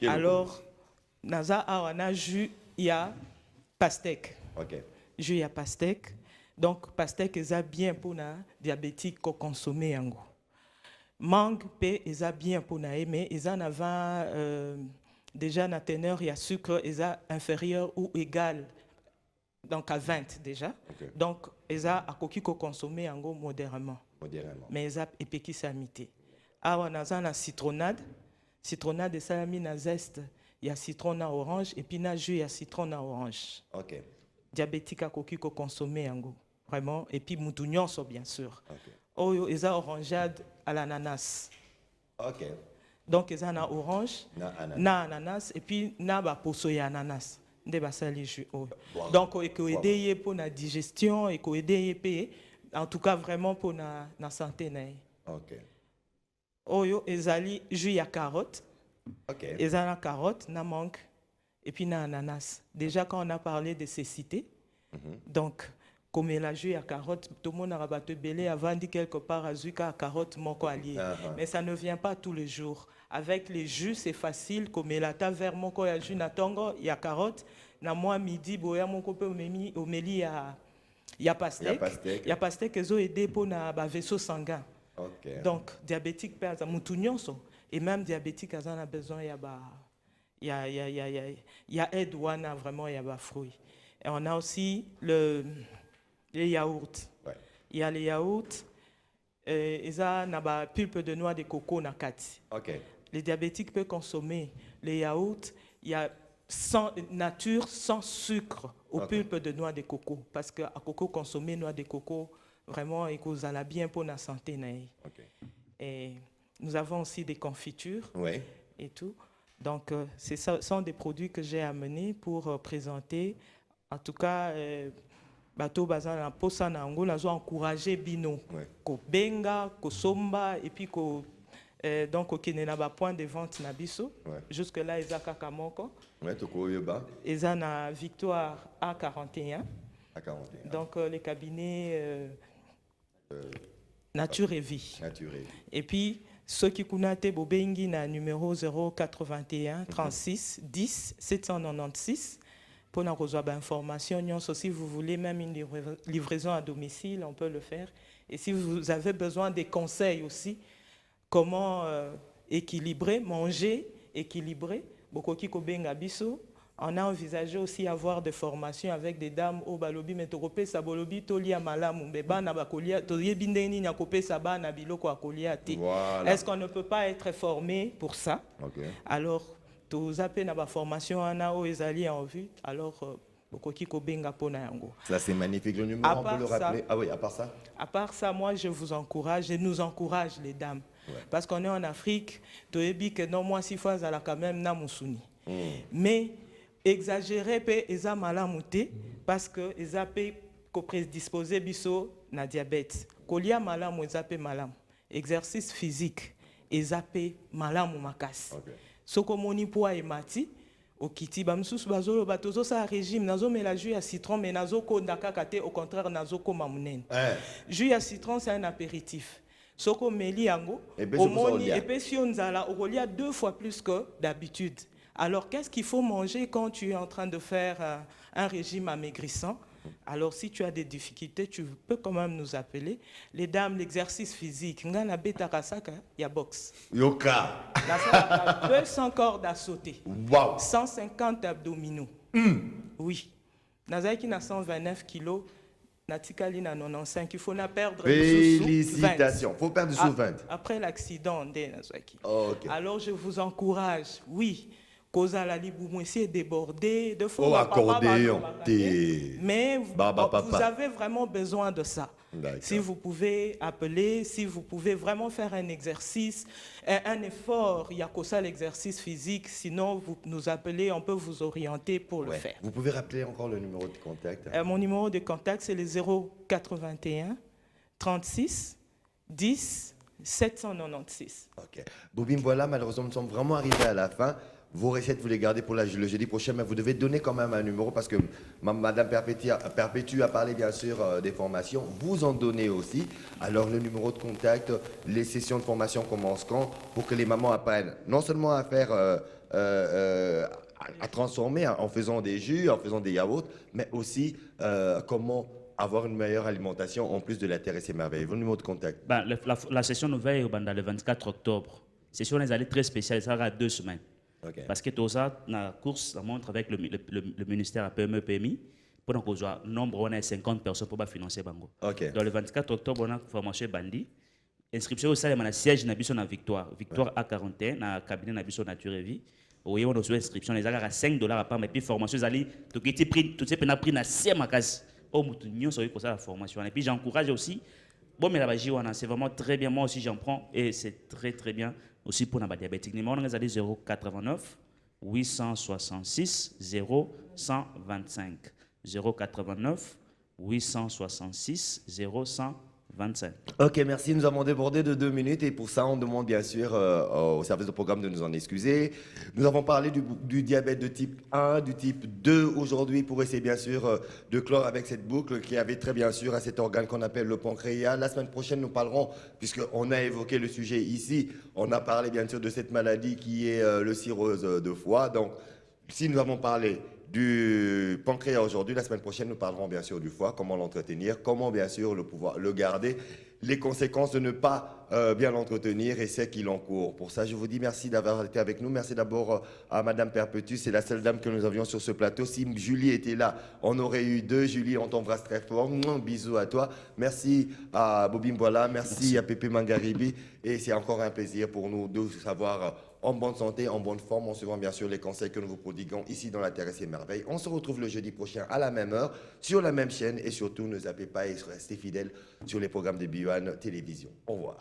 Alors, naza awana jus ya pastèque. Ok. Jus ya pastèque. Donc pastèque eza bien pour na diabétique ko consommer yango. Mangue pe eza bien pour na mais eza na 20 déjà na teneur ya sucre eza inférieur ou égal donc à 20 déjà. Ok. Donc eza akoki ko consommer yango modérément. Modérément. Mais eza epekisa mité. Awa naza na citronnade. Citronnade esalami na zeste ya citron na orange et puis na jus ya citron na orange. Ok. Diabétique akoki ko consommer yango vraiment et puis mutu nyonso bien sûr. Ok. Oyo eza orangeade à l'ananas. Ok. Donc eza na orange Na na ananas et puis na ba poso ya ananas. Nde basali jus oyo. Wow. Donc eko aider ye pour na digestion, eko aider ye pe en tout cas vraiment pour na santé na ye. Ok. Oyo ezali jus ya carotte. Ok. Eza na carotte, na mangue et puis na ananas. Déjà quand on a parlé de cécité, donc comme la jus à carotte, tout le monde a rabattu belé avant dit quelque part à zuka carotte moko allié. Mais ça ne vient pas tous les jours. Avec les jus, c'est facile. Comme la ta vers moko ya jus na tongo, ya carotte. Na moi midi boya moko pe omeli ya pastèque. Ya pastèque ezo aider pour na ba vaisseau sanguin. Ok. Donc diabétique perd ça mutu nyonso et même diabétique a besoin il y a aide wana vraiment il y a ba fruits. Et on a aussi les yaourts. Ouais. Il y a les yaourts et ça na ba pulpe de noix de coco na kati. Ok. Les diabétiques peuvent consommer les yaourts, il y a sans nature sans sucre au pulpe de noix de coco parce que à coco consommer noix de coco vraiment et que ça bien pour la santé. Ok. Et nous avons aussi des confitures Ouais. et tout. Donc, ce sont des produits que j'ai amenés pour présenter. En tout cas, bateau bazan na posa na ngo nazo encourager bino ko benga ko somba et puis ko donc okene na ba point de vente na biso. Jusque là ezaka kamoko. Ouais, toko yoba. Eza na Victoire A41. A41. Donc les cabinets Nature et Vie. Nature et Vie. Et puis, ceux qui connaissent Bobengi na numéro 081 36 10 796 pour nous recevoir d'informations. Si vous voulez même une livraison à domicile, on peut le faire. Et si vous avez besoin des conseils aussi, comment équilibrer, manger équilibré, Bokoki Kobenga Biso. On a envisagé aussi avoir des formations avec des dames au balobi metorope sabolobi tolia malamu beba na bakolia toye bindeni nya kope saba na biloko akolia te. Est-ce qu'on ne peut pas être formé pour ça? Alors tous appels na ba formation ana o ezali en vue. Alors bokoki kobenga pona yango. Ça c'est magnifique, le numéro on peut le rappeler. Ah oui, à part ça? À part ça, moi je vous encourage et nous encourage les dames. Parce qu'on est en Afrique, toyebi que non moi si fois à la quand même na musuni. Mais exagérer pe eza malamu te parce que eza pe ko prédisposer biso na diabète. Kolia malamu eza pe malamu. Exercice physique eza pe malamu makasi. Soko moni poids et mati okiti ba msusu bazolo batozo sa régime nazo mela jus à citron mais nazo ko ndaka te au contraire nazo ko mamunene. Jus à citron c'est un apéritif. Soko meli yango omoni epesi onzala okolia 2 fois plus que d'habitude. Alors, qu'est-ce qu'il faut manger quand tu es en train de faire un régime amaigrissant? Alors, si tu as des difficultés, tu peux quand même nous appeler. Les dames, l'exercice physique, ngana beta kasaka, ya boxe. Yoka. 200 cordes à sauter. Wow. 150 abdominaux. Oui. Nazaki na 129 kilos. Natikali na 95. Il faut na perdre. Félicitations. Il faut perdre sous 20. Après l'accident, Nazaki. Ok. Alors, je vous encourage. Oui. Cause à la libre, c'est débordé, de fois. Oh, accordéon. Mais vous avez vraiment besoin de ça. Si vous pouvez appeler, si vous pouvez vraiment faire un exercice, un effort, il y a que ça l'exercice physique. Sinon, vous nous appelez, on peut vous orienter pour le faire. Vous pouvez rappeler encore le numéro de contact? Mon numéro de contact, c'est le 081 36 10 796. Ok. Bobine, voilà, malheureusement, nous sommes vraiment arrivés à la fin. vos recettes, vous les gardez pour le jeudi prochain, mais vous devez donner quand même un numéro parce que Madame Perpétue a parlé bien sûr des formations. Vous en donnez aussi. Alors le numéro de contact, les sessions de formation commencent quand pour que les mamans apprennent non seulement à faire, à transformer en faisant des jus, en faisant des yaourts, mais aussi comment avoir une meilleure alimentation en plus de la terre et ses merveilles. Vos numéros de contact. Ben, la session nouvelle est le 24 octobre. La session est allée très spéciale, ça sera 2 semaines. Okay. Parce que tout ça, la course, ça montre avec le ministère PME PMI, pour qu'on soit nombre, on a 50 personnes pour financer Bango. Okay. Dans le 24 octobre, on a formation Bandi. Inscription au salle, on a siège dans la Victoire. Victoire A41, dans le cabinet de Nature et Vie. Oui, on a reçu inscription, les à $5 à part, mais puis formation, ils allaient, tout ce qui est pris dans 6 magasins. Oh, nous sommes pour ça la formation. Et puis j'encourage aussi, bon, mais la c'est vraiment très bien. Moi aussi, j'en prends et c'est très, très bien aussi pour les diabétiques. Numéro, on a 089 866 0125. 089 866 0125. Ok, merci. Nous avons débordé de 2 minutes et pour ça, on demande bien sûr au service de programme de nous en excuser. Nous avons parlé du diabète de type 1, du type 2 aujourd'hui pour essayer bien sûr de clore avec cette boucle qui avait très bien sûr à cet organe qu'on appelle le pancréas. La semaine prochaine, nous parlerons, puisqu'on a évoqué le sujet ici, on a parlé bien sûr de cette maladie qui est le cirrhose de foie. Donc, si nous avons parlé du pancréas aujourd'hui, la semaine prochaine, nous parlerons bien sûr du foie, comment l'entretenir, comment bien sûr le garder, les conséquences de ne pas bien l'entretenir et c'est qu'il encourt. Pour ça, je vous dis merci d'avoir été avec nous. Merci d'abord à Madame Perpétue, c'est la seule dame que nous avions sur ce plateau. Si Julie était là, on aurait eu 2. Julie, on t'embrasse très fort. Bisous à toi. Merci à Bobim Boila, merci à Pépé Mangaribi et c'est encore un plaisir pour nous de savoir en bonne santé, en bonne forme, en suivant bien sûr les conseils que nous vous prodiguons ici dans la Terre et ses merveilles. On se retrouve le jeudi prochain à la même heure, sur la même chaîne et surtout ne zappez pas et restez fidèles sur les programmes de BioAne Télévision. Au revoir.